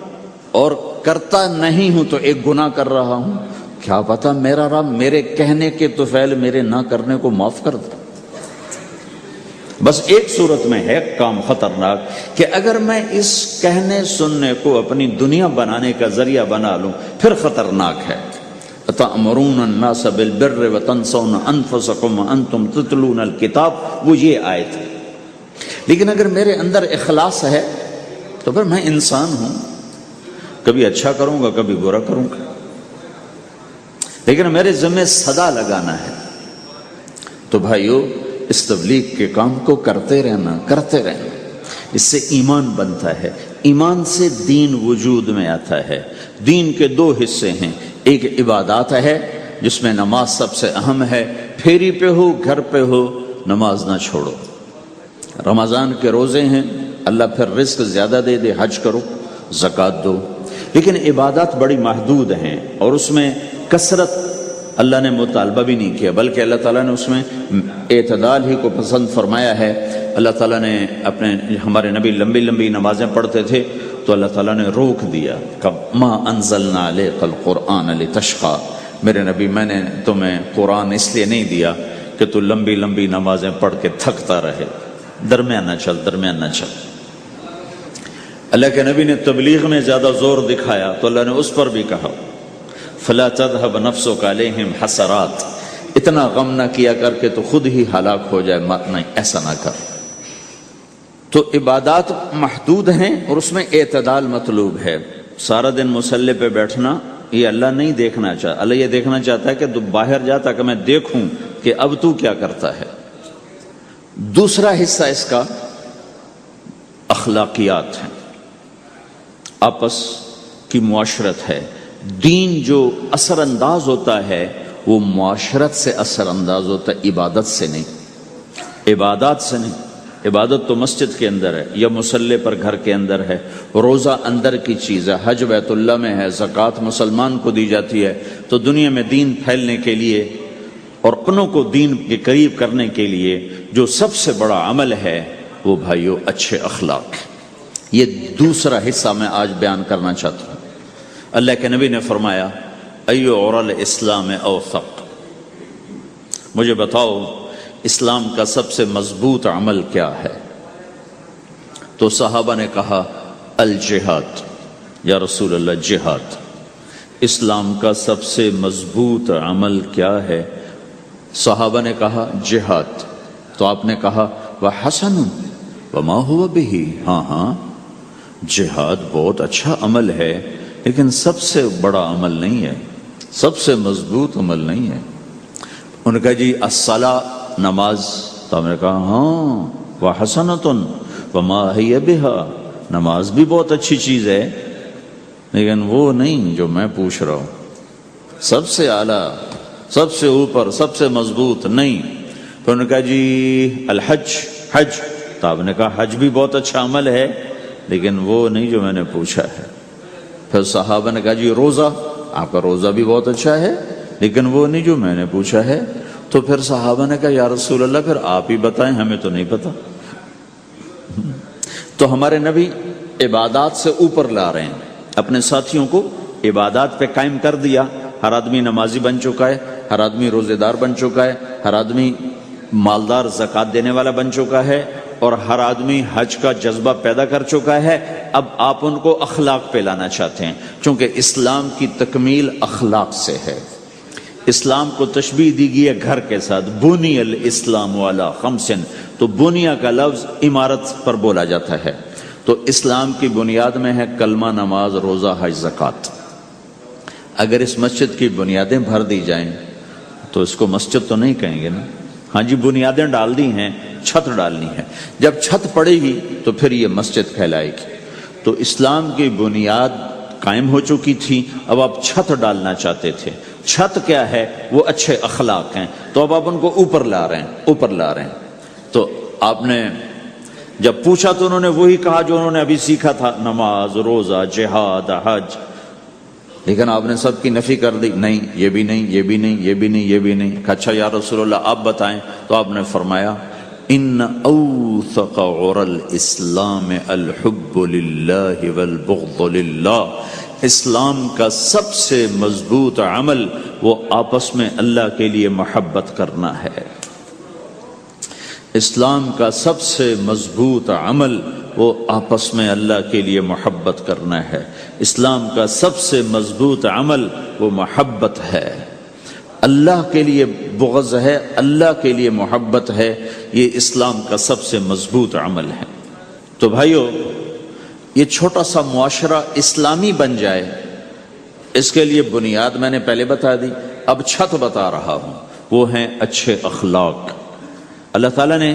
اور کرتا نہیں ہوں تو ایک گناہ کر رہا ہوں. کیا پتا میرا رب میرے کہنے کے تو فعل میرے نہ کرنے کو معاف کر دے. بس ایک صورت میں ہے کام خطرناک کہ اگر میں اس کہنے سننے کو اپنی دنیا بنانے کا ذریعہ بنا لوں پھر خطرناک ہے. تأمرون الناس بالبر وتنسون انفسکم وانتم تتلون الکتاب، وہ یہ آیت ہے. لیکن اگر میرے اندر اخلاص ہے تو پھر میں انسان ہوں، کبھی اچھا کروں گا کبھی برا کروں گا، لیکن میرے ذمہ صدا لگانا ہے. تو بھائیو اس تبلیغ کے کام کو کرتے رہنا. اس سے ایمان بنتا ہے، ایمان سے دین وجود میں آتا ہے. دین کے دو حصے ہیں، ایک عبادات ہے جس میں نماز سب سے اہم ہے. پھیری پہ ہو گھر پہ ہو نماز نہ چھوڑو. رمضان کے روزے ہیں، اللہ پھر رزق زیادہ دے دے، حج کرو، زکوٰۃ دو. لیکن عبادات بڑی محدود ہیں اور اس میں کثرت اللہ نے مطالبہ بھی نہیں کیا، بلکہ اللہ تعالیٰ نے اس میں اعتدال ہی کو پسند فرمایا ہے. اللہ تعالیٰ نے ہمارے نبی لمبی لمبی نمازیں پڑھتے تھے تو اللہ تعالیٰ نے روک دیا کہ ما انزلنا علیک القرآن لتشقی، میرے نبی میں نے تمہیں قرآن اس لیے نہیں دیا کہ تو لمبی لمبی نمازیں پڑھ کے تھکتا رہے، درمیان نہ چل. اللہ کے نبی نے تبلیغ میں زیادہ زور دکھایا تو اللہ نے اس پر بھی کہا فلا تذهب نفسك عليهم حسرات، اتنا غم نہ کیا کر کے تو خود ہی ہلاک ہو جائے، نہیں ایسا نہ کر. تو عبادات محدود ہیں اور اس میں اعتدال مطلوب ہے. سارا دن مصلی پہ بیٹھنا یہ اللہ نہیں دیکھنا چاہتا. اللہ یہ دیکھنا چاہتا ہے کہ تو باہر جا تاکہ میں دیکھوں کہ اب تو کیا کرتا ہے. دوسرا حصہ اس کا اخلاقیات ہیں، آپس کی معاشرت ہے. دین جو اثر انداز ہوتا ہے وہ معاشرت سے اثر انداز ہوتا ہے، عبادت سے نہیں، عبادات سے نہیں. عبادت تو مسجد کے اندر ہے یا مصلی پر گھر کے اندر ہے، روزہ اندر کی چیز ہے، حج بیت اللہ میں ہے، زکوٰۃ مسلمان کو دی جاتی ہے. تو دنیا میں دین پھیلنے کے لیے اور اپنوں کو دین کے قریب کرنے کے لیے جو سب سے بڑا عمل ہے وہ بھائیو اچھے اخلاق. یہ دوسرا حصہ میں آج بیان کرنا چاہتا ہوں. اللہ کے نبی نے فرمایا ایو عرل اسلام اوثق، مجھے بتاؤ اسلام کا سب سے مضبوط عمل کیا ہے؟ تو صحابہ نے کہا الجہاد، یا رسول اللہ جہاد. اسلام کا سب سے مضبوط عمل کیا ہے؟ صحابہ نے کہا جہاد. تو آپ نے کہا وحسن وما هو به، ہاں جہاد بہت اچھا عمل ہے لیکن سب سے بڑا عمل نہیں ہے، سب سے مضبوط عمل نہیں ہے. ان کا جی الصلاۃ، نماز. تو ہم نے کہا ہاں وحسنۃ وما ہی بہا، نماز بھی بہت اچھی چیز ہے لیکن وہ نہیں جو میں پوچھ رہا ہوں، سب سے اعلیٰ، سب سے اوپر، سب سے مضبوط نہیں. تو ان کا جی الحج، حج. تو آپ نے کہا حج بھی بہت اچھا عمل ہے لیکن وہ نہیں جو میں نے پوچھا ہے. پھر صحابہ نے کہا جی روزہ، آپ کا روزہ بھی بہت اچھا ہے لیکن وہ نہیں جو میں نے پوچھا ہے. تو پھر صحابہ نے کہا یا رسول اللہ پھر آپ ہی بتائیں، ہمیں تو نہیں پتا. تو ہمارے نبی عبادات سے اوپر لا رہے ہیں، اپنے ساتھیوں کو عبادات پہ قائم کر دیا. ہر آدمی نمازی بن چکا ہے، ہر آدمی روزے دار بن چکا ہے، ہر آدمی مالدار زکوٰۃ دینے والا بن چکا ہے، اور ہر آدمی حج کا جذبہ پیدا کر چکا ہے. اب آپ ان کو اخلاق پہ لانا چاہتے ہیں، چونکہ اسلام کی تکمیل اخلاق سے ہے. اسلام کو تشبیہ دی گئی ہے گھر کے ساتھ، بنی الاسلام علی خمس. تو بنیا کا لفظ عمارت پر بولا جاتا ہے. تو اسلام کی بنیاد میں ہے کلمہ، نماز، روزہ، حج، زکوٰۃ. اگر اس مسجد کی بنیادیں بھر دی جائیں تو اس کو مسجد تو نہیں کہیں گے نا. ہاں جی بنیادیں ڈال دی ہیں، چھت ڈالنی ہے. جب چھت پڑے گی تو پھر یہ مسجد کہلائے گی. تو اسلام کی بنیاد قائم ہو چکی تھی، اب آپ چھت ڈالنا چاہتے تھے. چھت کیا ہے؟ وہ اچھے اخلاق ہیں. تو اب آپ ان کو اوپر لا رہے ہیں. تو آپ نے جب پوچھا تو انہوں نے وہی کہا جو انہوں نے ابھی سیکھا تھا، نماز، روزہ، جہاد، حج، لیکن آپ نے سب کی نفی کر دی، نہیں یہ بھی نہیں، یہ بھی نہیں، یہ بھی نہیں، یہ بھی نہیں۔ کہا اچھا یا رسول اللہ آپ بتائیں، تو آپ نے فرمایا ان اوثق عرى الاسلام الحب للہ والبغض للہ، اسلام کا سب سے مضبوط عمل وہ آپس میں اللہ کے لیے محبت کرنا ہے۔ اسلام کا سب سے مضبوط عمل وہ آپس میں اللہ کے لیے محبت کرنا ہے۔ اسلام کا سب سے مضبوط عمل وہ محبت ہے، اللہ کے لیے بغض ہے، اللہ کے لیے محبت ہے، یہ اسلام کا سب سے مضبوط عمل ہے۔ تو بھائیو، یہ چھوٹا سا معاشرہ اسلامی بن جائے، اس کے لیے بنیاد میں نے پہلے بتا دی، اب چھت بتا رہا ہوں، وہ ہیں اچھے اخلاق۔ اللہ تعالیٰ نے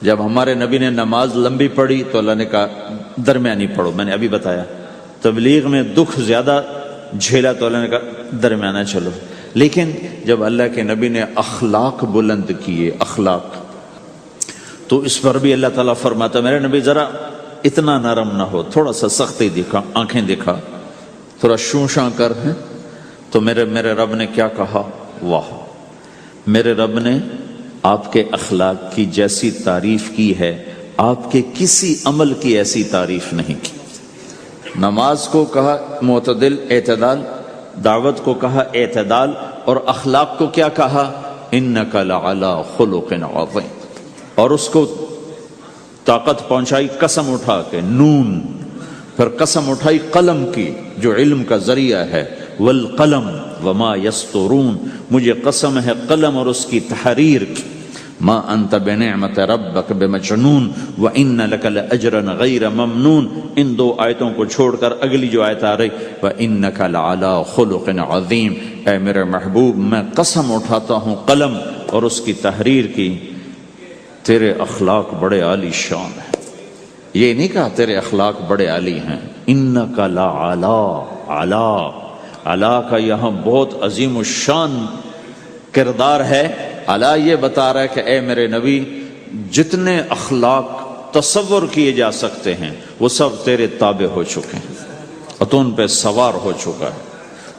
جب ہمارے نبی نے نماز لمبی پڑھی تو اللہ نے کہا درمیانی پڑھو، میں نے ابھی بتایا۔ تبلیغ میں دکھ زیادہ جھیلا تو اللہ نے کہا درمیانہ چلو۔ لیکن جب اللہ کے نبی نے اخلاق بلند کیے، اخلاق، تو اس پر بھی اللہ تعالیٰ فرماتا میرے نبی ذرا اتنا نرم نہ ہو، تھوڑا سا سختی دکھا، آنکھیں دکھا، تھوڑا شوں شاں کر ہیں۔ تو میرے رب نے کیا کہا؟ واہ، میرے رب نے آپ کے اخلاق کی جیسی تعریف کی ہے، آپ کے کسی عمل کی ایسی تعریف نہیں کی۔ نماز کو کہا معتدل، اعتدال، دعوت کو کہا اعتدال، اور اخلاق کو کیا کہا؟ انک لعلی خلق عظیم، اور اس کو طاقت پہنچائی قسم اٹھا کے، نون، پھر قسم اٹھائی قلم کی جو علم کا ذریعہ ہے، والقلم وما یسطرون، مجھے قسم ہے قلم اور اس کی تحریر کی، ما انت بنعمت ربک بمجنون وان لک لاجرا غیر ممنون۔ ان دو آیتوں کو چھوڑ کر اگلی جو آیت آ رہی وانک لعلی خلق عظیم، اے میرے محبوب میں قسم اٹھاتا ہوں قلم اور اس کی تحریر کی، تیرے اخلاق بڑے عالی شان ہیں۔ یہ نہیں کہا تیرے اخلاق بڑے عالی ہیں، انک لعلی، علا، علا کا یہاں بہت عظیم الشان کردار ہے۔ علا یہ بتا رہا ہے کہ اے میرے نبی، جتنے اخلاق تصور کیے جا سکتے ہیں وہ سب تیرے تابع ہو چکے ہیں، اور تو ان پہ سوار ہو چکا ہے،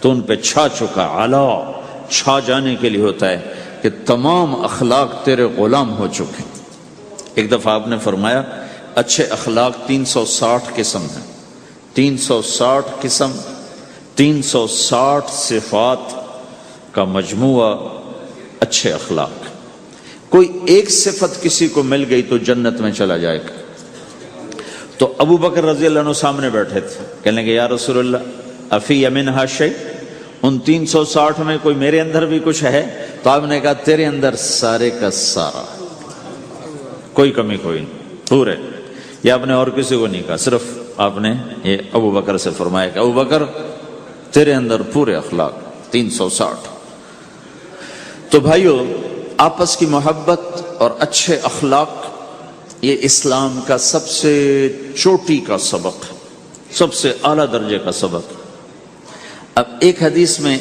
تو ان پہ چھا چکا۔ علا چھا جانے کے لیے ہوتا ہے کہ تمام اخلاق تیرے غلام ہو چکے ہیں۔ ایک دفعہ آپ نے فرمایا اچھے اخلاق 360 قسم ہیں، 360 قسم، 360 صفات کا مجموعہ اچھے اخلاق۔ کوئی ایک صفت کسی کو مل گئی تو جنت میں چلا جائے گا۔ تو ابو بکر رضی اللہ عنہ سامنے بیٹھے تھے، کہنے لگے یا رسول اللہ افی منہا شیء، ان 360 میں کوئی میرے اندر بھی کچھ ہے؟ تو آپ نے کہا تیرے اندر سارے کا سارا، کوئی کمی کوئی نہیں، پورے۔ یہ آپ نے اور کسی کو نہیں کہا، صرف آپ نے یہ ابو بکر سے فرمایا کہ ابو بکر تیرے اندر پورے اخلاق 360۔ تو بھائیو، آپس کی محبت اور اچھے اخلاق یہ اسلام کا سب سے چوٹی کا سبق ہے، سب سے اعلیٰ درجے کا سبق۔ اب ایک حدیث میں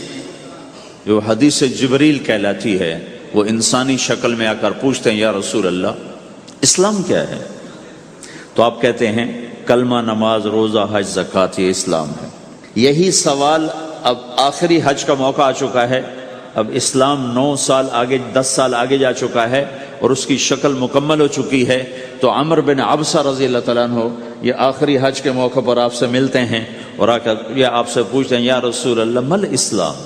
جو حدیث جبریل کہلاتی ہے، وہ انسانی شکل میں آ کر پوچھتے ہیں یا رسول اللہ اسلام کیا ہے؟ تو آپ کہتے ہیں کلمہ، نماز، روزہ، حج، زکوٰۃ، یہ اسلام ہے۔ یہی سوال اب آخری حج کا موقع آ چکا ہے، اب اسلام 9 سال آگے، 10 سال آگے جا چکا ہے اور اس کی شکل مکمل ہو چکی ہے۔ تو عمر بن عبسہ رضی اللہ تعالیٰ عنہ یہ آخری حج کے موقع پر آپ سے ملتے ہیں اور آ کر یہ آپ سے پوچھتے ہیں یا رسول اللہ مل اسلام؟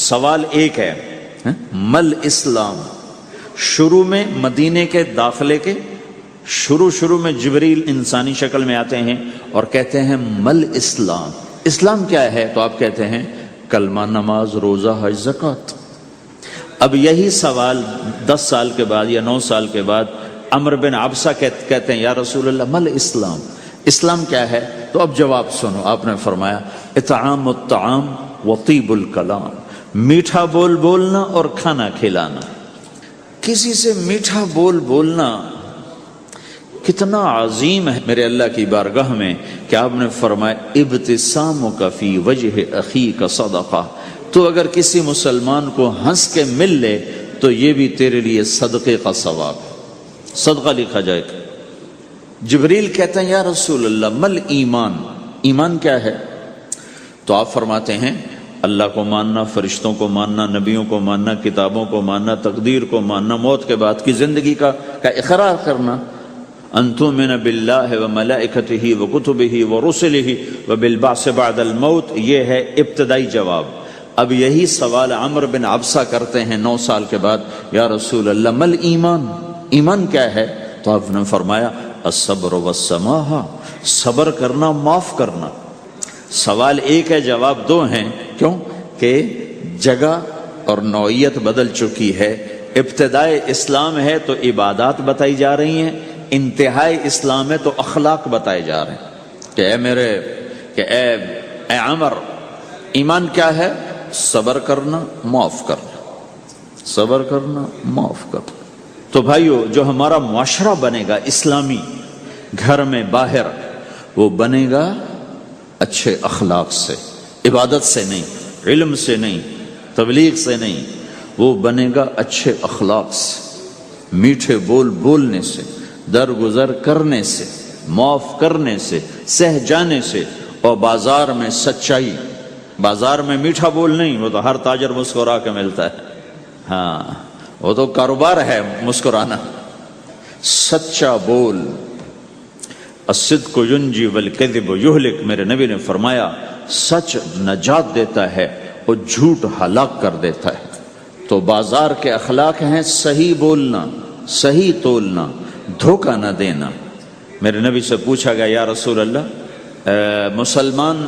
سوال ایک ہے، مل اسلام؟ شروع میں مدینے کے داخلے کے شروع میں جبریل انسانی شکل میں آتے ہیں اور کہتے ہیں مل اسلام، اسلام کیا ہے؟ تو آپ کہتے ہیں کلمہ، نماز، روزہ، حج، زکوٰۃ۔ اب یہی سوال 10 سال کے بعد یا 9 سال کے بعد عمر بن عبسہ کہتے ہیں یا رسول اللہ مل اسلام، اسلام کیا ہے؟ تو اب جواب سنو، آپ نے فرمایا اطعام الطعام وطیب الکلام، میٹھا بول بولنا اور کھانا کھلانا۔ کسی سے میٹھا بول بولنا کتنا عظیم ہے میرے اللہ کی بارگاہ میں کہ آپ نے فرمایا ابتسامک فی وجہ اخیک صدقہ، تو اگر کسی مسلمان کو ہنس کے مل لے تو یہ بھی تیرے لیے صدقے کا ثواب ہے۔ صدقہ لکھا جائے گا۔ جبریل کہتے ہیں یا رسول اللہ مل ایمان، ایمان کیا ہے؟ تو آپ فرماتے ہیں اللہ کو ماننا، فرشتوں کو ماننا، نبیوں کو ماننا، کتابوں کو ماننا، تقدیر کو ماننا، موت کے بعد کی زندگی کا اقرار کرنا۔ ان تؤمن باللہ وملائکتہ وکتبہ ورسلہ وبالبعث بعد الموت، یہ ہے ابتدائی جواب۔ اب یہی سوال عمرو بن عبسہ کرتے ہیں 9 سال کے بعد، یا رسول اللہ مل ایمان، ایمان کیا ہے؟ تو آپ نے فرمایا الصبر والسماحہ، صبر کرنا، معاف کرنا۔ سوال ایک ہے، جواب 2 ہیں۔ کیوں کہ جگہ اور نوعیت بدل چکی ہے۔ ابتدائے اسلام ہے تو عبادات بتائی جا رہی ہیں، انتہائی اسلام ہے تو اخلاق بتائے جا رہے ہیں کہ اے عمر، ایمان کیا ہے؟ صبر کرنا، معاف کرنا، صبر کرنا، معاف کرنا۔ تو بھائیو، جو ہمارا معاشرہ بنے گا اسلامی، گھر میں باہر، وہ بنے گا اچھے اخلاق سے، عبادت سے نہیں، علم سے نہیں، تبلیغ سے نہیں، وہ بنے گا اچھے اخلاق سے، میٹھے بول بولنے سے، درگزر کرنے سے، معاف کرنے سے، سہ جانے سے، اور بازار میں سچائی۔ بازار میں میٹھا بول نہیں، وہ تو ہر تاجر مسکرا کے ملتا ہے، ہاں وہ تو کاروبار ہے مسکرانا۔ سچا بول، الصدق ینجی والکذب یہلک، میرے نبی نے فرمایا سچ نجات دیتا ہے اور جھوٹ ہلاک کر دیتا ہے۔ تو بازار کے اخلاق ہیں صحیح بولنا، صحیح تولنا، دھوکہ نہ دینا۔ میرے نبی سے پوچھا گیا یا رسول اللہ مسلمان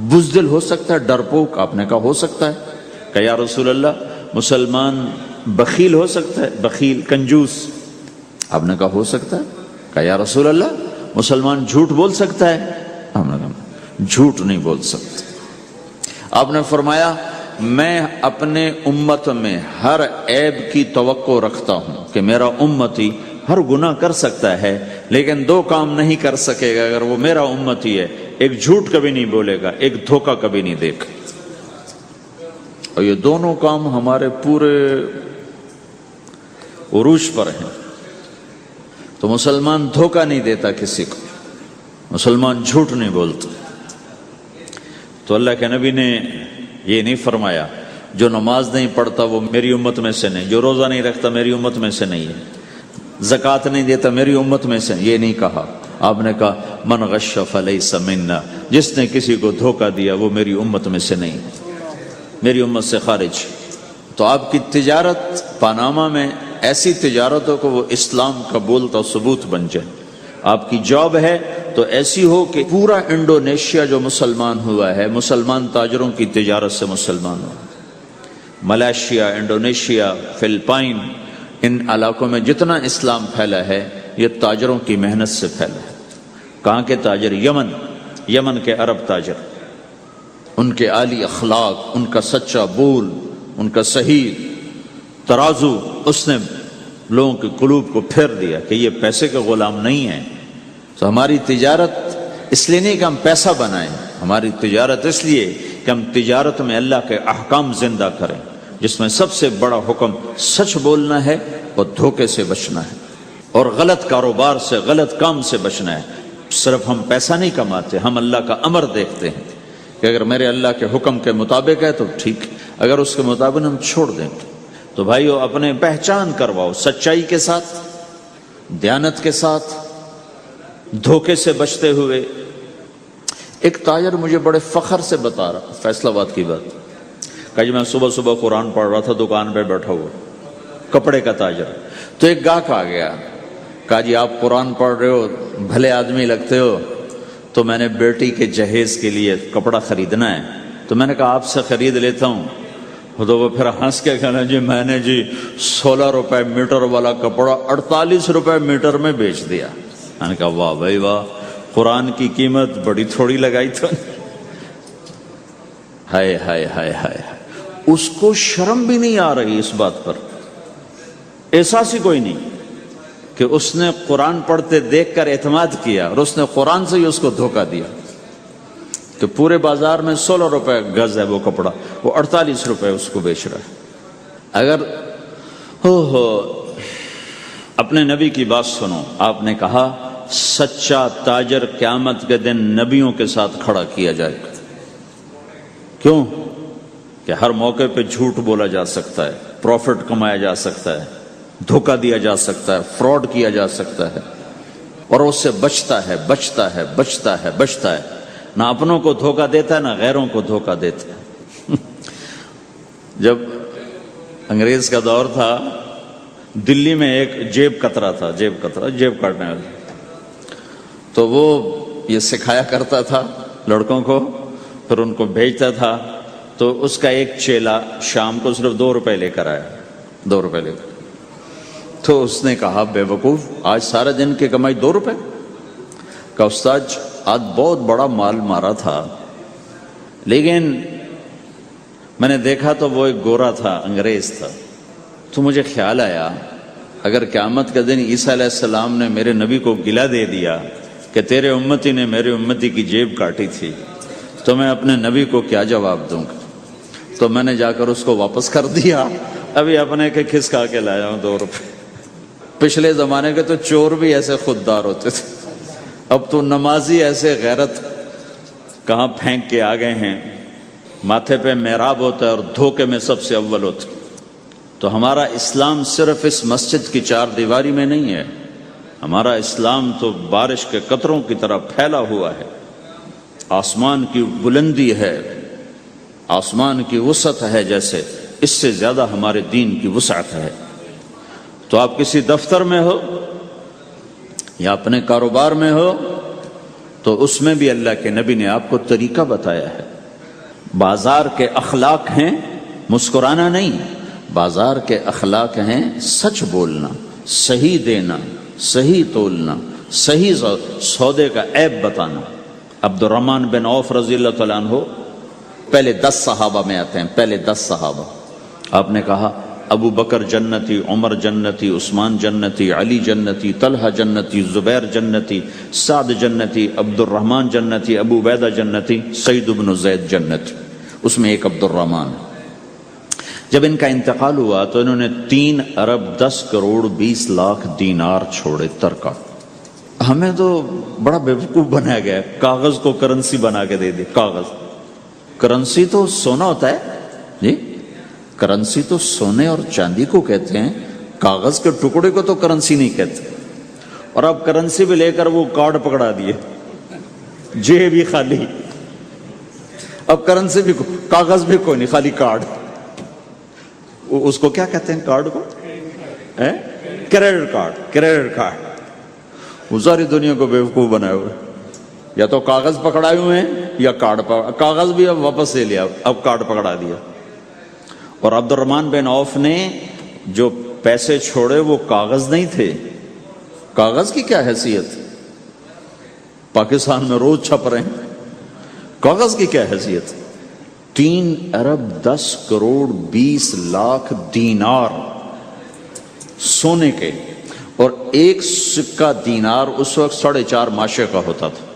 بزدل ہو سکتا ہے، ڈرپوک؟ آپ نے کہا ہو سکتا ہے۔ کہ یا رسول اللہ مسلمان بخیل ہو سکتا ہے، بخیل کنجوس؟ آپ نے کہا ہو سکتا ہے۔ کہ یا رسول اللہ مسلمان جھوٹ بول سکتا ہے؟ آپ نے کہا جھوٹ نہیں بول سکتا۔ آپ نے فرمایا میں اپنے امت میں ہر عیب کی توقع رکھتا ہوں کہ میرا امتی ہر گناہ کر سکتا ہے لیکن 2 کام نہیں کر سکے گا اگر وہ میرا امتی ہے، ایک جھوٹ کبھی نہیں بولے گا، ایک دھوکہ کبھی نہیں دے گا۔ اور یہ دونوں کام ہمارے پورے عروج پر ہیں۔ تو مسلمان دھوکہ نہیں دیتا کسی کو، مسلمان جھوٹ نہیں بولتا۔ تو اللہ کے نبی نے یہ نہیں فرمایا جو نماز نہیں پڑھتا وہ میری امت میں سے نہیں، جو روزہ نہیں رکھتا میری امت میں سے نہیں ہے، زکوٰۃ نہیں دیتا میری امت میں سے، یہ نہیں کہا۔ آپ نے کہا من غش فلیس منا، جس نے کسی کو دھوکہ دیا وہ میری امت میں سے نہیں، میری امت سے خارج۔ تو آپ کی تجارت پاناما میں ایسی تجارت ہو کہ وہ اسلام کا بولتا ثبوت بن جائے۔ آپ کی جاب ہے تو ایسی ہو کہ پورا انڈونیشیا جو مسلمان ہوا ہے، مسلمان تاجروں کی تجارت سے مسلمان ہوا۔ ملائیشیا، انڈونیشیا، فلپائن، ان علاقوں میں جتنا اسلام پھیلا ہے یہ تاجروں کی محنت سے پھیلا ہے۔ کہاں کے تاجر؟ یمن کے عرب تاجر، ان کے عالی اخلاق، ان کا سچا بول، ان کا صحیح ترازو، اس نے لوگوں کے قلوب کو پھیر دیا کہ یہ پیسے کے غلام نہیں ہیں۔ تو ہماری تجارت اس لیے نہیں کہ ہم پیسہ بنائیں، ہماری تجارت اس لیے کہ ہم تجارت میں اللہ کے احکام زندہ کریں، جس میں سب سے بڑا حکم سچ بولنا ہے اور دھوکے سے بچنا ہے، اور غلط کاروبار سے، غلط کام سے بچنا ہے۔ صرف ہم پیسہ نہیں کماتے، ہم اللہ کا امر دیکھتے ہیں کہ اگر میرے اللہ کے حکم کے مطابق ہے تو ٹھیک، اگر اس کے مطابق ہم چھوڑ دیں تو بھائیو اپنے پہچان کرواؤ سچائی کے ساتھ، دیانت کے ساتھ، دھوکے سے بچتے ہوئے۔ ایک تاجر مجھے بڑے فخر سے بتا رہا، فیصل آباد کی بات، کہ جی میں صبح صبح قرآن پڑھ رہا تھا، دکان پہ بیٹھا ہوا، کپڑے کا تاجر۔ تو ایک گاہک آ گیا، کہا جی آپ قرآن پڑھ رہے ہو، بھلے آدمی لگتے ہو، تو میں نے بیٹی کے جہیز کے لیے کپڑا خریدنا ہے، تو میں نے کہا آپ سے خرید لیتا ہوں۔ تو وہ پھر ہنس کے کہنا جی میں نے 16 روپے میٹر والا کپڑا 48 روپے میٹر میں بیچ دیا۔ میں نے کہا واہ بھائی واہ، قرآن کی قیمت بڑی تھوڑی لگائی تو۔ ہائے ہائے ہائے ہائے، اس کو شرم بھی نہیں آ رہی اس بات پر، احساس ہی کوئی نہیں کہ اس نے قرآن پڑھتے دیکھ کر اعتماد کیا اور اس نے قرآن سے ہی اس کو دھوکہ دیا کہ پورے بازار میں 16 روپے گز ہے وہ کپڑا، وہ 48 روپے اس کو بیچ رہا ہے۔ اگر اپنے نبی کی بات سنو، آپ نے کہا سچا تاجر قیامت کے دن نبیوں کے ساتھ کھڑا کیا جائے گا۔ کیوں؟ کہ ہر موقع پہ جھوٹ بولا جا سکتا ہے، پروفٹ کمایا جا سکتا ہے، دھوکہ دیا جا سکتا ہے، فراڈ کیا جا سکتا ہے، اور اس سے بچتا ہے بچتا ہے بچتا ہے بچتا ہے، نہ اپنوں کو دھوکہ دیتا ہے نہ غیروں کو دھوکہ دیتا ہے۔ جب انگریز کا دور تھا، دلی میں ایک جیب کترا تھا، جیب کاٹنے والا، تو وہ یہ سکھایا کرتا تھا لڑکوں کو، پھر ان کو بھیجتا تھا، تو اس کا ایک چیلا شام کو صرف 2 روپے لے کر آیا، 2 روپے لے کر، تو اس نے کہا بے وقوف، آج سارے دن کی کمائی 2 روپے؟ کہا استاد آج بہت بڑا مال مارا تھا، لیکن میں نے دیکھا تو وہ ایک گورا تھا، انگریز تھا، تو مجھے خیال آیا اگر قیامت کے دن عیسیٰ علیہ السلام نے میرے نبی کو گلہ دے دیا کہ تیرے امتی نے میرے امتی کی جیب کاٹی تھی، تو میں اپنے نبی کو کیا جواب دوں گا؟ تو میں نے جا کر اس کو واپس کر دیا، ابھی اپنے کے کھسکا کے لایا ہوں 2 روپے۔ پچھلے زمانے کے تو چور بھی ایسے خوددار ہوتے تھے، اب تو نمازی ایسے غیرت کہاں پھینک کے آ گئے ہیں، ماتھے پہ محراب ہوتا ہے اور دھوکے میں سب سے اول ہوتا ہے۔ تو ہمارا اسلام صرف اس مسجد کی 4 دیواری میں نہیں ہے، ہمارا اسلام تو بارش کے قطروں کی طرح پھیلا ہوا ہے، آسمان کی بلندی ہے، آسمان کی وسعت ہے، جیسے اس سے زیادہ ہمارے دین کی وسعت ہے۔ تو آپ کسی دفتر میں ہو یا اپنے کاروبار میں ہو، تو اس میں بھی اللہ کے نبی نے آپ کو طریقہ بتایا ہے۔ بازار کے اخلاق ہیں مسکرانا نہیں، بازار کے اخلاق ہیں سچ بولنا، صحیح دینا، صحیح تولنا، صحیح سودے کا عیب بتانا۔ عبد الرحمن بن عوف رضی اللہ تعالیٰ عنہ پہلے 10 صحابہ میں آتے ہیں، پہلے 10 صحابہ۔ آپ نے کہا ابو بکر جنتی، عمر جنتی، عثمان جنتی، علی جنتی، طلحہ جنتی، زبیر جنتی، سعد جنتی، عبد الرحمن جنتی، ابو عبیدہ جنتی، سعید بن زید جنتی، اس میں ایک عبد الرحمن۔ جب ان کا انتقال ہوا تو انہوں نے 3 ارب 10 کروڑ 20 لاکھ دینار چھوڑے ترکا۔ ہمیں تو بڑا بیوقوف بنایا گیا ہے، کاغذ کو کرنسی بنا کے دے دے۔ کاغذ، کرنسی تو سونا ہوتا ہے جی، کرنسی تو سونے اور چاندی کو کہتے ہیں، کاغذ کے ٹکڑے کو تو کرنسی نہیں کہتے۔ اور اب کرنسی بھی لے کر وہ کارڈ پکڑا دیے، جیب بھی خالی، اب کرنسی بھی کاغذ بھی کوئی نہیں، خالی کارڈ۔ اس کو کیا کہتے ہیں کارڈ کو؟ Credit card, credit card. وہ ساری دنیا کو بیوقوف بنائے ہوئے، یا تو کاغذ پکڑائے ہوئے ہیں یا کارڈ کاغذ بھی اب واپس لے لیا، اب کارڈ پکڑا دیا۔ اور عبد الرحمن بن عوف نے جو پیسے چھوڑے وہ کاغذ نہیں تھے، کاغذ کی کیا حیثیت، پاکستان میں روز چھپ رہے ہیں، کاغذ کی کیا حیثیت؟ 3 ارب 10 کروڑ 20 لاکھ دینار سونے کے، اور ایک سکہ دینار اس وقت 4.5 ماشے کا ہوتا تھا۔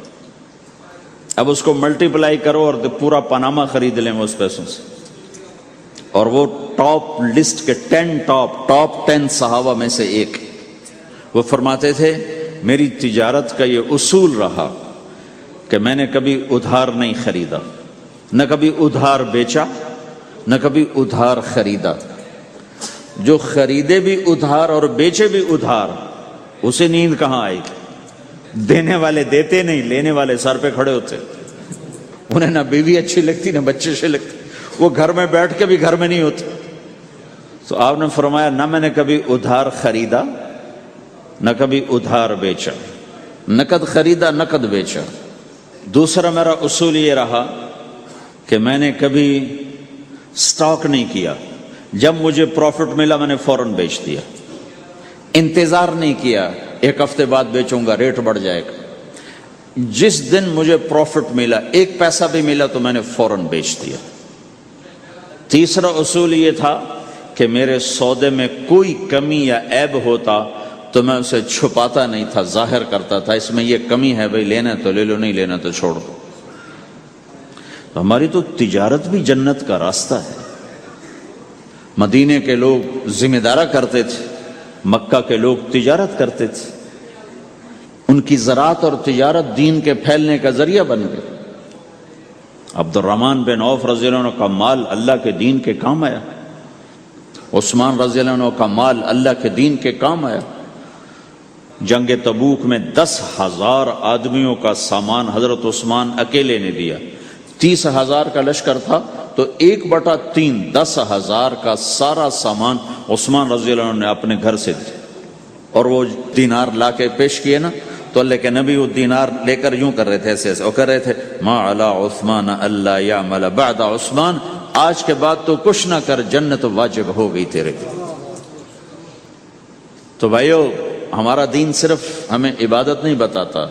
اب اس کو ملٹیپلائی کرو اور پورا پاناما خرید لیں اس پیسوں سے۔ اور وہ ٹاپ لسٹ کے 10 صحابہ میں سے ایک، وہ فرماتے تھے میری تجارت کا یہ اصول رہا کہ میں نے کبھی ادھار نہیں خریدا، نہ کبھی ادھار بیچا، نہ کبھی ادھار خریدا۔ جو خریدے بھی ادھار اور بیچے بھی ادھار، اسے نیند کہاں آئے گی؟ دینے والے دیتے نہیں، لینے والے سر پہ کھڑے ہوتے، انہیں نہ بیوی اچھی لگتی نہ بچے اچھے لگتے، وہ گھر میں بیٹھ کے بھی گھر میں نہیں ہوتے۔ تو آپ نے فرمایا نہ میں نے کبھی ادھار خریدا نہ کبھی ادھار بیچا، نقد خریدا نقد بیچا۔ دوسرا میرا اصول یہ رہا کہ میں نے کبھی سٹاک نہیں کیا، جب مجھے پروفٹ ملا میں نے فوراً بیچ دیا، انتظار نہیں کیا 1 ہفتے بعد بیچوں گا ریٹ بڑھ جائے گا۔ جس دن مجھے پروفٹ ملا 1 پیسہ بھی ملا تو میں نے فوراً بیچ دیا۔ تیسرا اصول یہ تھا کہ میرے سودے میں کوئی کمی یا عیب ہوتا تو میں اسے چھپاتا نہیں تھا، ظاہر کرتا تھا، اس میں یہ کمی ہے بھائی، لینا تو لے لو، نہیں لینا تو چھوڑ دو۔ تو ہماری تو تجارت بھی جنت کا راستہ ہے۔ مدینے کے لوگ ذمہ دارا کرتے تھے، مکہ کے لوگ تجارت کرتے تھے، ان کی زراعت اور تجارت دین کے پھیلنے کا ذریعہ بن گئے۔ عبد الرحمن بن عوف رضی اللہ عنہ کا مال اللہ کے دین کے کام آیا، عثمان رضی اللہ عنہ کا مال اللہ کے دین کے کام آیا۔ جنگ تبوک میں 10,000 آدمیوں کا سامان حضرت عثمان اکیلے نے دیا۔ 30,000 کا لشکر تھا تو 1/3 10,000 کا سارا سامان عثمان رضی اللہ عنہ نے اپنے گھر سے دیا، اور وہ دینار لا کے پیش کیے نا، تو اللہ کے نبی وہ دینار لے کر یوں کر رہے تھے، ایسے ایسے، اور کر رہے تھے ما علی عثمان اللہ یعمل بعد عثمان، آج کے بعد تو کچھ نہ کر، جنت واجب ہو گئی تیرے۔ تو بھائیو، ہمارا دین صرف ہمیں عبادت نہیں بتاتا،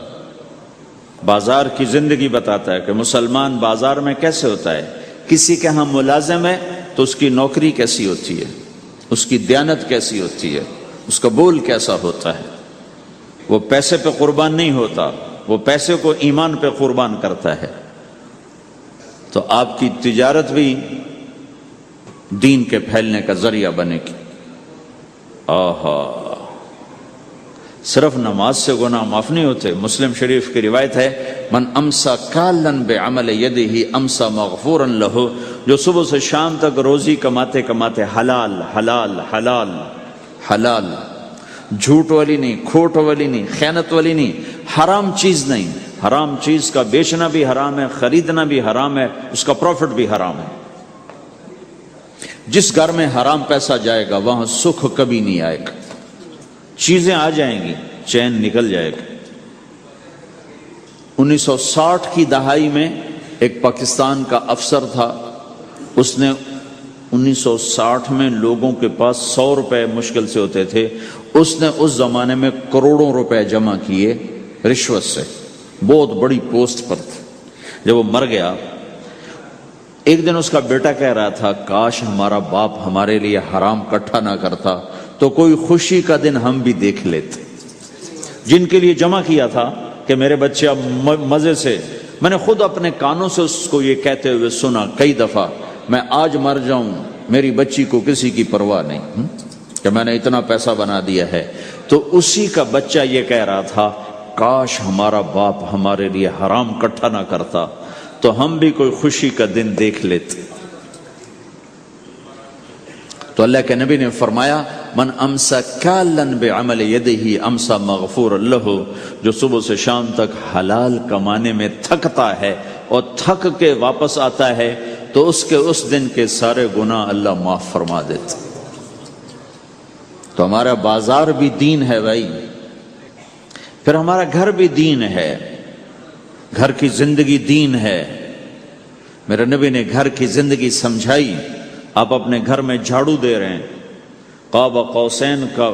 بازار کی زندگی بتاتا ہے کہ مسلمان بازار میں کیسے ہوتا ہے۔ کسی کے ہاں ملازم ہے تو اس کی نوکری کیسی ہوتی ہے، اس کی دیانت کیسی ہوتی ہے، اس کا بول کیسا ہوتا ہے۔ وہ پیسے پہ قربان نہیں ہوتا، وہ پیسے کو ایمان پہ قربان کرتا ہے۔ تو آپ کی تجارت بھی دین کے پھیلنے کا ذریعہ بنے گی۔ آہا، صرف نماز سے گناہ معاف نہیں ہوتے۔ مسلم شریف کی روایت ہے، من امسا کالن بعمل یدہ امسا مغفورا لہ، جو صبح سے شام تک روزی کماتے کماتے حلال حلال حلال حلال، جھوٹ والی نہیں، کھوٹ والی نہیں، خیانت والی نہیں، حرام چیز نہیں۔ حرام چیز کا بیچنا بھی حرام ہے، خریدنا بھی حرام ہے، اس کا پروفٹ بھی حرام ہے۔ جس گھر میں حرام پیسہ جائے گا وہاں سکھ کبھی نہیں آئے گا، چیزیں آ جائیں گی، چین نکل جائے گا۔ 1960 کی دہائی میں ایک پاکستان کا افسر تھا، اس نے 1960 میں لوگوں کے پاس 100 روپے مشکل سے ہوتے تھے، اس نے اس زمانے میں کروڑوں روپے جمع کیے رشوت سے، بہت بڑی پوسٹ پر تھے۔ جب وہ مر گیا، ایک دن اس کا بیٹا کہہ رہا تھا، کاش ہمارا باپ ہمارے لیے حرام کٹھا نہ کرتا تو کوئی خوشی کا دن ہم بھی دیکھ لیتے۔ جن کے لیے جمع کیا تھا کہ میرے بچے اب مزے سے، میں نے خود اپنے کانوں سے اس کو یہ کہتے ہوئے سنا کئی دفعہ، میں آج مر جاؤں میری بچی کو کسی کی پرواہ نہیں کہ میں نے اتنا پیسہ بنا دیا ہے۔ تو اسی کا بچہ یہ کہہ رہا تھا، کاش ہمارا باپ ہمارے لیے حرام کٹھا نہ کرتا تو ہم بھی کوئی خوشی کا دن دیکھ لیتے۔ تو اللہ کے نبی نے فرمایا، من امسا کالن بعمل یدہ امسا مغفور لہ، جو صبح سے شام تک حلال کمانے میں تھکتا ہے اور تھک کے واپس آتا ہے تو اس کے اس دن کے سارے گناہ اللہ معاف فرما دیتا۔ تو ہمارا بازار بھی دین ہے بھائی، پھر ہمارا گھر بھی دین ہے، گھر کی زندگی دین ہے۔ میرے نبی نے گھر کی زندگی سمجھائی۔ آپ اپنے گھر میں جھاڑو دے رہے ہیں، قاب قوسین کا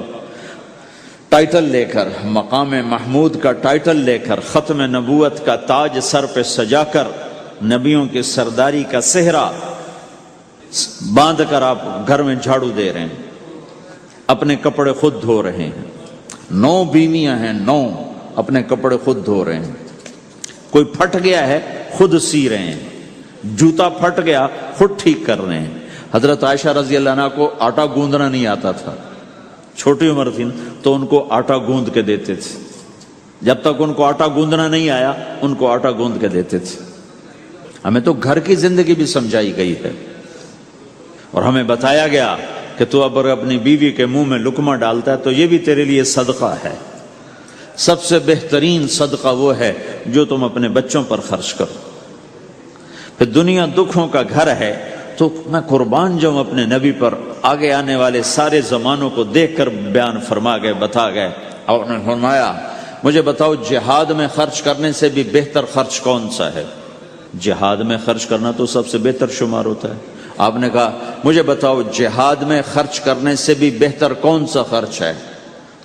ٹائٹل لے کر، مقام محمود کا ٹائٹل لے کر، ختم نبوت کا تاج سر پہ سجا کر، نبیوں کی سرداری کا صحرا باندھ کر آپ گھر میں جھاڑو دے رہے ہیں، اپنے کپڑے خود دھو رہے ہیں۔ 9 بیویاں ہیں، 9 اپنے کپڑے خود دھو رہے ہیں۔ کوئی پھٹ گیا ہے خود سی رہے ہیں، جوتا پھٹ گیا خود ٹھیک کر رہے ہیں۔ حضرت عائشہ رضی اللہ عنہ کو آٹا گوندنا نہیں آتا تھا، چھوٹی عمر تھی تو ان کو آٹا گوند کے دیتے تھے، جب تک ان کو آٹا گوندنا نہیں آیا ان کو آٹا گوند کے دیتے تھے۔ ہمیں تو گھر کی زندگی بھی سمجھائی گئی ہے، اور ہمیں بتایا گیا کہ تو اب اپنی بیوی کے منہ میں لقمہ ڈالتا ہے تو یہ بھی تیرے لیے صدقہ ہے۔ سب سے بہترین صدقہ وہ ہے جو تم اپنے بچوں پر خرچ کرو۔ پھر دنیا دکھوں کا گھر ہے تو میں قربان جاؤں اپنے نبی پر، آگے آنے والے سارے زمانوں کو دیکھ کر بیان فرما گئے، بتا گئے، اور نے فرمایا مجھے بتاؤ جہاد میں خرچ کرنے سے بھی بہتر خرچ کون سا ہے؟ جہاد میں خرچ کرنا تو سب سے بہتر شمار ہوتا ہے۔ آپ نے کہا مجھے بتاؤ جہاد میں خرچ کرنے سے بھی بہتر کون سا خرچ ہے؟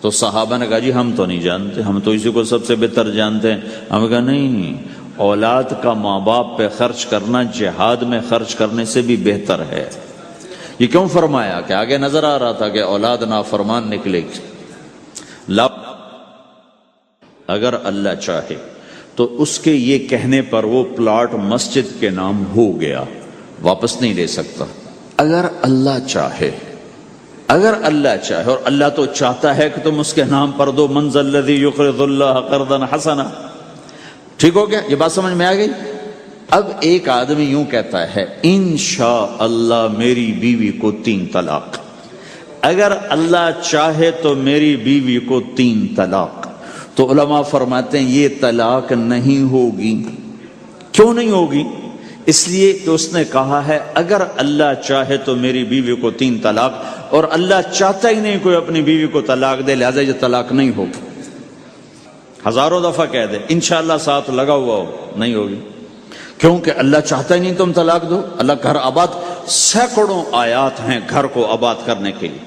تو صحابہ نے کہا جی ہم تو نہیں جانتے، ہم تو اسی کو سب سے بہتر جانتے ہیں۔ ہم نے کہا نہیں، اولاد کا ماں باپ پہ خرچ کرنا جہاد میں خرچ کرنے سے بھی بہتر ہے۔ یہ کیوں فرمایا؟ کہ آگے نظر آ رہا تھا کہ اولاد نافرمان نکلے گی۔ اگر اللہ چاہے تو اس کے یہ کہنے پر وہ پلاٹ مسجد کے نام ہو گیا، واپس نہیں لے سکتا۔ اگر اللہ چاہے اگر اللہ چاہے، اور اللہ تو چاہتا ہے کہ تم اس کے نام پر دو، من ذا الذی یقرض اللہ قرضا حسنا. ٹھیک ہو گیا؟ یہ بات سمجھ میں آ گئی؟ اب ایک آدمی یوں کہتا ہے انشاءاللہ میری بیوی کو 3 طلاق، اگر اللہ چاہے تو میری بیوی کو 3 طلاق، تو علماء فرماتے ہیں یہ طلاق نہیں ہوگی. کیوں نہیں ہوگی؟ اس لیے کہ اس نے کہا ہے اگر اللہ چاہے تو میری بیوی کو 3 طلاق، اور اللہ چاہتا ہی نہیں کوئی اپنی بیوی کو طلاق دے، لہذا یہ طلاق نہیں ہوگی. ہزاروں دفعہ کہہ دے انشاءاللہ ساتھ لگا ہوا ہو، نہیں ہوگی. کیونکہ اللہ چاہتا ہی نہیں تم طلاق دو. اللہ گھر آباد، سینکڑوں آیات ہیں گھر کو آباد کرنے کے لیے.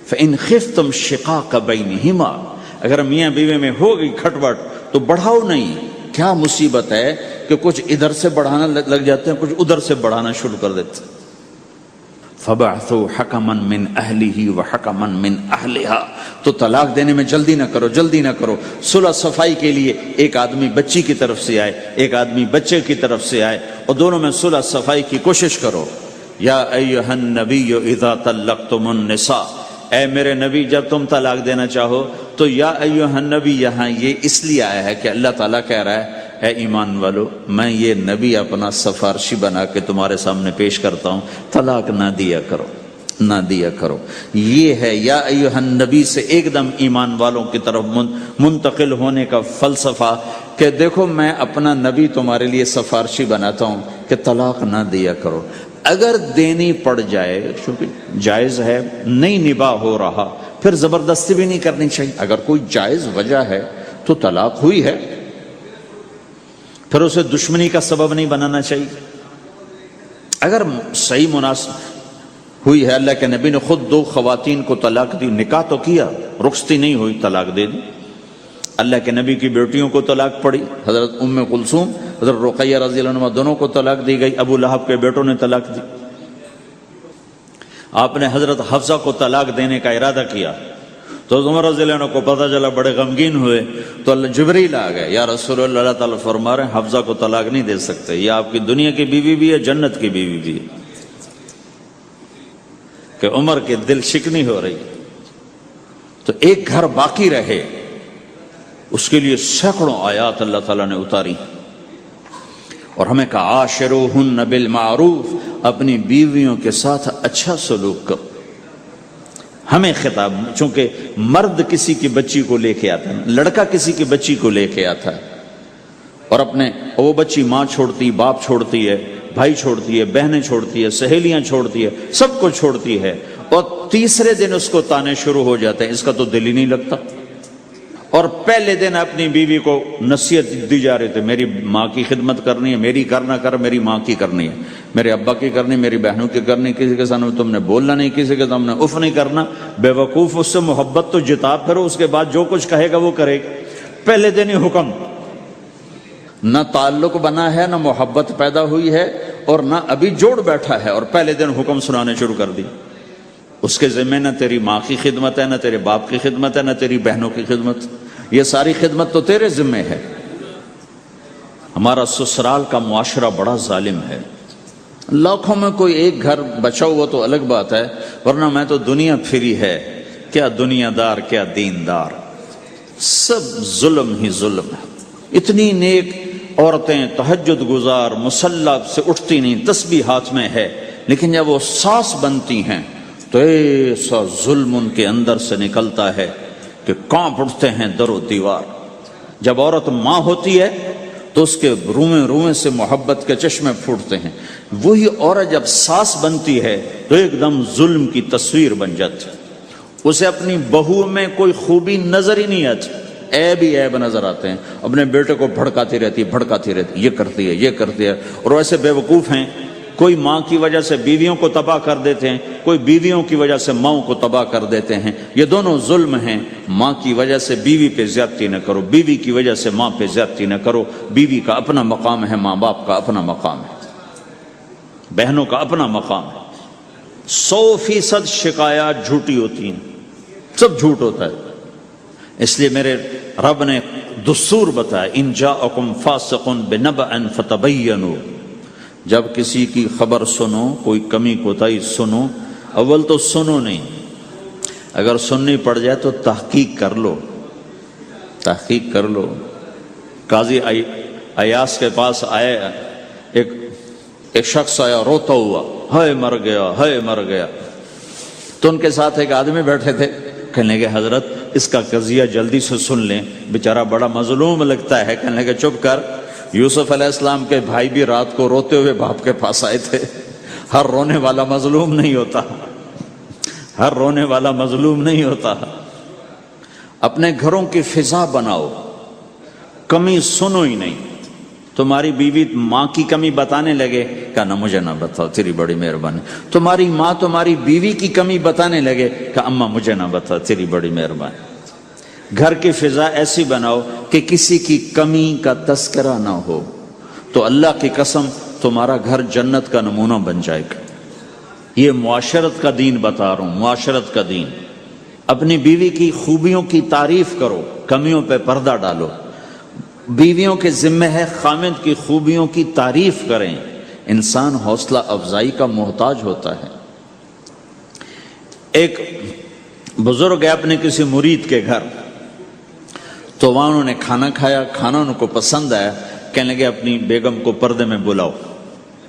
فَإِنْ خِفْتُمْ شِقَاقَ بَيْنِهِمَا، اگر میاں بیوی میں ہو گئی کھٹپٹ تو بڑھاؤ نہیں. کیا مصیبت ہے کہ کچھ ادھر سے بڑھانا لگ جاتے ہیں، کچھ ادھر سے بڑھانا شروع کر دیتے ہیں. فَبَعْثُوا حَكَمًا مِّنْ أَهْلِهِ وَحَكَمًا مِّنْ أَهْلِهَا، تو طلاق دینے میں جلدی نہ کرو، جلدی نہ کرو. صلح صفائی کے لیے ایک آدمی بچی کی طرف سے آئے، ایک آدمی بچے کی طرف سے آئے، اور دونوں میں صلح صفائی کی کوشش کرو. یا ایھا النبی اذا طلقتم النساء، اے میرے نبی جب تم طلاق دینا چاہو تو یا ایھا النبی یہاں یہ اس لیے آیا ہے کہ اللہ تعالیٰ کہہ رہا ہے اے ایمان والو میں یہ نبی اپنا سفارشی بنا کے تمہارے سامنے پیش کرتا ہوں، طلاق نہ دیا کرو، نہ دیا کرو. یہ ہے یا ایھا النبی سے ایک دم ایمان والوں کی طرف منتقل ہونے کا فلسفہ کہ دیکھو میں اپنا نبی تمہارے لیے سفارشی بناتا ہوں کہ طلاق نہ دیا کرو. اگر دینی پڑ جائے چونکہ جائز ہے، نہیں نباہ ہو رہا، پھر زبردستی بھی نہیں کرنی چاہیے. اگر کوئی جائز وجہ ہے تو طلاق ہوئی ہے، پھر اسے دشمنی کا سبب نہیں بنانا چاہیے. اگر صحیح مناسب ہوئی ہے، اللہ کے نبی نے خود 2 خواتین کو طلاق دی، نکاح تو کیا، رخصتی نہیں ہوئی، طلاق دے دی. اللہ کے نبی کی بیٹیوں کو طلاق پڑی، حضرت ام کلثوم، حضرت رقیہ رضی اللہ عنہ دونوں کو طلاق دی گئی. ابو لہب کے بیٹوں نے طلاق دی. آپ نے حضرت حفصہ کو طلاق دینے کا ارادہ کیا تو عمر رضی اللہ عنہ کو پتہ چلا، بڑے غمگین ہوئے، تو اللہ جبریل آ گئے، یا رسول اللہ، اللہ تعالیٰ فرما رہے ہیں حفصہ کو طلاق نہیں دے سکتے، یہ آپ کی دنیا کی بیوی بھی ہے، جنت کی بیوی بھی ہے. کہ عمر کے دل شکنی ہو رہی. تو ایک گھر باقی رہے اس کے لیے سینکڑوں آیات اللہ تعالیٰ نے اتاری، اور ہمیں کہا عاشروہن بالمعروف، اپنی بیویوں کے ساتھ اچھا سلوک کرو. ہمیں خطاب، چونکہ مرد کسی کی بچی کو لے کے آتا ہے، لڑکا کسی کی بچی کو لے کے آتا ہے، اور اپنے وہ بچی ماں چھوڑتی، باپ چھوڑتی ہے، بھائی چھوڑتی ہے، بہنیں چھوڑتی ہے، سہیلیاں چھوڑتی ہے، سب کو چھوڑتی ہے، اور تیسرے دن اس کو تانے شروع ہو جاتے ہیں، اس کا تو دل ہی نہیں لگتا. اور پہلے دن اپنی بیوی کو نصیحت دی جا رہی تھی، میری ماں کی خدمت کرنی ہے، میری کرنا کر، میری ماں کی کرنی ہے، میرے ابا کی کرنی، میری بہنوں کی کرنی، کسی کے سامنے تم نے بولنا نہیں، کسی کے سامنے اف نہیں کرنا. بے وقوف، اس سے محبت تو جتا پھرو، اس کے بعد جو کچھ کہے گا وہ کرے گا. پہلے دن ہی حکم، نہ تعلق بنا ہے، نہ محبت پیدا ہوئی ہے، اور نہ ابھی جوڑ بیٹھا ہے، اور پہلے دن حکم سنانے شروع کر دی. اس کے ذمہ نہ تیری ماں کی خدمت ہے، نہ تیرے باپ کی خدمت ہے، نہ تیری بہنوں کی خدمت، یہ ساری خدمت تو تیرے ذمہ ہے. ہمارا سسرال کا معاشرہ بڑا ظالم ہے. لاکھوں میں کوئی ایک گھر بچا ہوا تو الگ بات ہے، ورنہ میں تو دنیا پھری ہے، کیا دنیا دار کیا دیندار، سب ظلم ہی ظلم ہے. اتنی نیک عورتیں تہجد گزار مصلی سے اٹھتی نہیں، تسبیح ہاتھ میں ہے، لیکن جب وہ ساس بنتی ہیں تو ایسا ظلم ان کے اندر سے نکلتا ہے کہ کانپ اٹھتے ہیں در و دیوار. جب عورت ماں ہوتی ہے تو اس کے رومے رومے سے محبت کے چشمے پھوٹتے ہیں. وہی عورت جب ساس بنتی ہے تو ایک دم ظلم کی تصویر بن جاتی ہے. اسے اپنی بہو میں کوئی خوبی نظر ہی نہیں آتی، عیب ہی عیب نظر آتے ہیں. اپنے بیٹے کو بھڑکاتی رہتی، یہ کرتی ہے، یہ کرتی ہے. اور ویسے بے وقوف ہیں، کوئی ماں کی وجہ سے بیویوں کو تباہ کر دیتے ہیں، کوئی بیویوں کی وجہ سے ماؤں کو تباہ کر دیتے ہیں. یہ دونوں ظلم ہیں. ماں کی وجہ سے بیوی پہ زیادتی نہ کرو، بیوی کی وجہ سے ماں پہ زیادتی نہ کرو. بیوی کا اپنا مقام ہے، ماں باپ کا اپنا مقام ہے، بہنوں کا اپنا مقام ہے. 100% شکایات جھوٹی ہوتی ہیں، سب جھوٹ ہوتا ہے. اس لیے میرے رب نے دستور بتایا، ان جاءکم فاسق بنبأ فتبینوا، جب کسی کی خبر سنو، کوئی کمی کوتاہی سنو اول تو سنو نہیں، اگر سننی پڑ جائے تو تحقیق کر لو، تحقیق کر لو۔ قاضی ایاس کے پاس آئے، ایک شخص آیا روتا ہوا، ہائے مر گیا، ہائے مر گیا۔ تو ان کے ساتھ ایک آدمی بیٹھے تھے، کہنے لگے حضرت اس کا قضیہ جلدی سے سن لیں، بیچارہ بڑا مظلوم لگتا ہے۔ کہنے لگے چپ کر، یوسف علیہ السلام کے بھائی بھی رات کو روتے ہوئے باپ کے پاس آئے تھے۔ ہر رونے والا مظلوم نہیں ہوتا، ہر رونے والا مظلوم نہیں ہوتا۔ اپنے گھروں کی فضا بناؤ، کمی سنو ہی نہیں۔ تمہاری بیوی ماں کی کمی بتانے لگے، کہا مجھے نہ بتاؤ تیری بڑی مہربانی۔ تمہاری ماں تمہاری بیوی کی کمی بتانے لگے، کہا اماں مجھے نہ بتاؤ تیری بڑی مہربانی۔ گھر کی فضا ایسی بناؤ کہ کسی کی کمی کا تذکرہ نہ ہو، تو اللہ کی قسم تمہارا گھر جنت کا نمونہ بن جائے گا۔ یہ معاشرت کا دین بتا رہا ہوں، معاشرت کا دین۔ اپنی بیوی کی خوبیوں کی تعریف کرو، کمیوں پہ پردہ ڈالو۔ بیویوں کے ذمہ ہے خامد کی خوبیوں کی تعریف کریں۔ انسان حوصلہ افزائی کا محتاج ہوتا ہے۔ ایک بزرگ ہے اپنے کسی مرید کے گھر، تو وہاں انہوں نے کھانا کھایا، کھانا ان کو پسند آیا، کہنے لگے اپنی بیگم کو پردے میں بلاؤ۔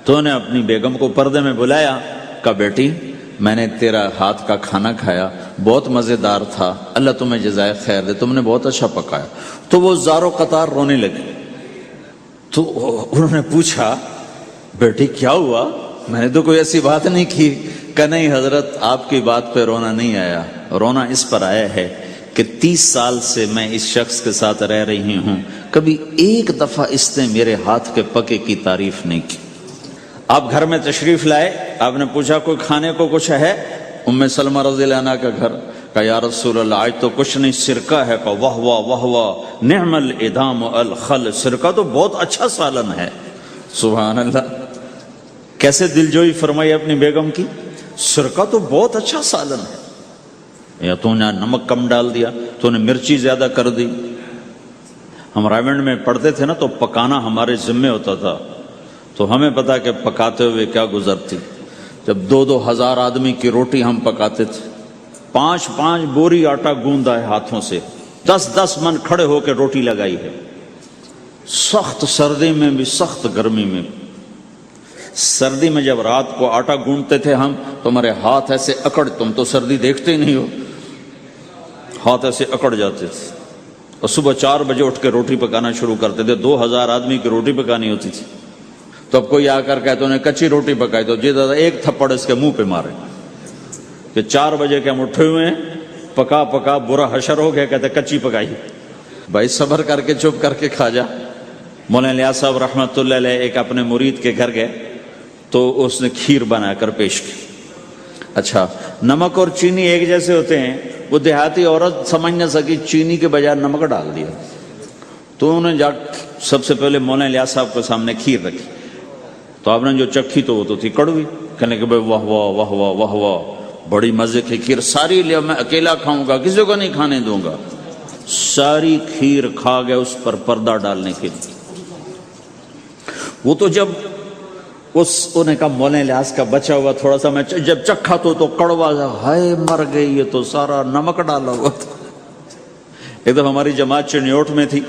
تو انہوں نے اپنی بیگم کو پردے میں بلایا، کہا بیٹی میں نے تیرا ہاتھ کا کھانا کھایا، بہت مزیدار تھا، اللہ تمہیں جزائے خیر دے، تم نے بہت اچھا پکایا۔ تو وہ زارو قطار رونے لگے۔ تو انہوں نے پوچھا بیٹی کیا ہوا؟ میں نے تو کوئی ایسی بات نہیں کی۔ کہ نہیں حضرت آپ کی بات پہ رونا نہیں آیا، رونا اس پر آیا ہے کہ 30 سال سے میں اس شخص کے ساتھ رہ رہی ہوں، کبھی ایک دفعہ اس نے میرے ہاتھ کے پکے کی تعریف نہیں کی۔ آپ گھر میں تشریف لائے، آپ نے پوچھا کوئی کھانے کو کچھ ہے؟ ام سلمہ رضی اللہ عنہ کا گھر، کہا یا رسول اللہ آج تو کچھ نہیں، سرکہ ہے۔ کہا واہ واہ واہ واہ، نعم الادام الخل، سرکہ تو بہت اچھا سالن ہے۔ سبحان اللہ، کیسے دلجوئی فرمائی اپنی بیگم کی، سرکہ تو بہت اچھا سالن ہے، یا تو نے نمک کم ڈال دیا، تو نے مرچی زیادہ کر دی۔ ہم رائمنڈ میں پڑھتے تھے نا، تو پکانا ہمارے ذمہ ہوتا تھا، تو ہمیں پتا کہ پکاتے ہوئے کیا گزرتی۔ جب 2-2 ہزار آدمی کی روٹی ہم پکاتے تھے، 5-5 بوری آٹا گوندا ہے ہاتھوں سے، 10-10 من کھڑے ہو کے روٹی لگائی ہے، سخت سردی میں بھی سخت گرمی میں بھی۔ سردی میں جب رات کو آٹا گونڈتے تھے ہم، تو ہمارے ہاتھ ایسے اکڑ، تم تو سردی دیکھتے ہی نہیں ہو، ہاتھ ایسے اکڑ جاتے تھے، اور صبح 4 بجے اٹھ کے روٹی پکانا شروع کرتے تھے۔ 2000 آدمی کی روٹی پکانی ہوتی تھی۔ تو اب کوئی آ کر کہتے انہیں کچی روٹی پکائی، تو جی دادا ایک تھپڑ اس کے منہ پہ مارے کہ 4 بجے کے ہم اٹھے ہوئے ہیں، پکا پکا برا حشر ہو گیا، کہتے کچی پکائی۔ بھائی صبر کر کے چپ کر کے کھا جا۔ مولانا الیاس صاحب رحمۃ اللہ علیہ ایک اپنے مرید کے گھر گئے، تو اس نے کھیر بنا کر پیش کی۔ اچھا نمک اور چینی ایک جیسے ہوتے ہیں، وہ دیہاتی عورت سمجھ نہ سکی، چینی کے بجائے نمک ڈال دیا۔ تو انہوں نے جا سب سے پہلے مولانا الیاس صاحب کے سامنے کھیر رکھی، تو آپ نے جو چکھی تو وہ تو تھی کڑوی۔ کہنے کہ بھائی واہ واہ واہ واہ واہ واہ، بڑی مزے کی کھیر، ساری لیا میں اکیلا کھاؤں گا، کسی کو نہیں کھانے دوں گا۔ ساری کھیر کھا گئے اس پر پردہ ڈالنے کے لیے۔ وہ تو جب انہوں نے کہا مولانا الیاس کا بچا ہوا تھوڑا سا میں جب چکھا تو کڑوا، ہائے مر گئی، یہ تو سارا نمک ڈالا ہوا تھا۔ ایک دفعہ ہماری جماعت چنیوٹ میں تھی،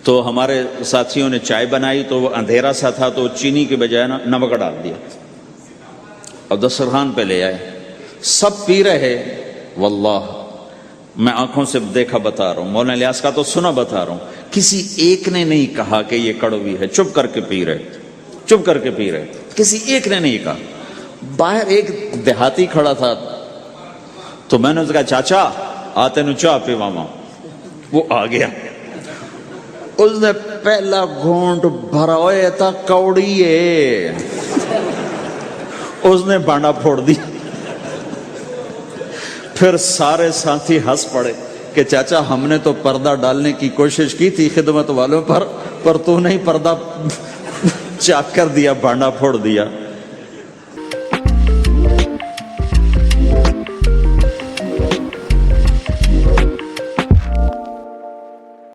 تو ہمارے ساتھیوں نے چائے بنائی، تو وہ اندھیرا سا تھا، تو چینی کے بجائے نمک ڈال دیا اور دسترخوان پہ لے آئے، سب پی رہے۔ واللہ میں آنکھوں سے دیکھا بتا رہا ہوں، مولانا الیاس کا تو سنا بتا رہا ہوں، کسی ایک نے نہیں کہا کہ یہ کڑوی ہے، چپ کر کے پی رہے، چپ کر کے پی رہے، کسی ایک نے نہیں کہا۔ باہر ایک دیہاتی کھڑا تھا، تو میں نے اس کہا چاچا آتے نو چاہ پی ماما، وہ آ گیا، اس نے پہلا گھونٹ بھرا ہوئے تھا کوڑی ہے، اس نے بانڈا پھوڑ دی۔ پھر سارے ساتھی ہنس پڑے کہ چاچا ہم نے تو پردہ ڈالنے کی کوشش کی تھی خدمت والوں پر تو نہیں پردہ چاک کر دیا، بانڈا پھوڑ دیا۔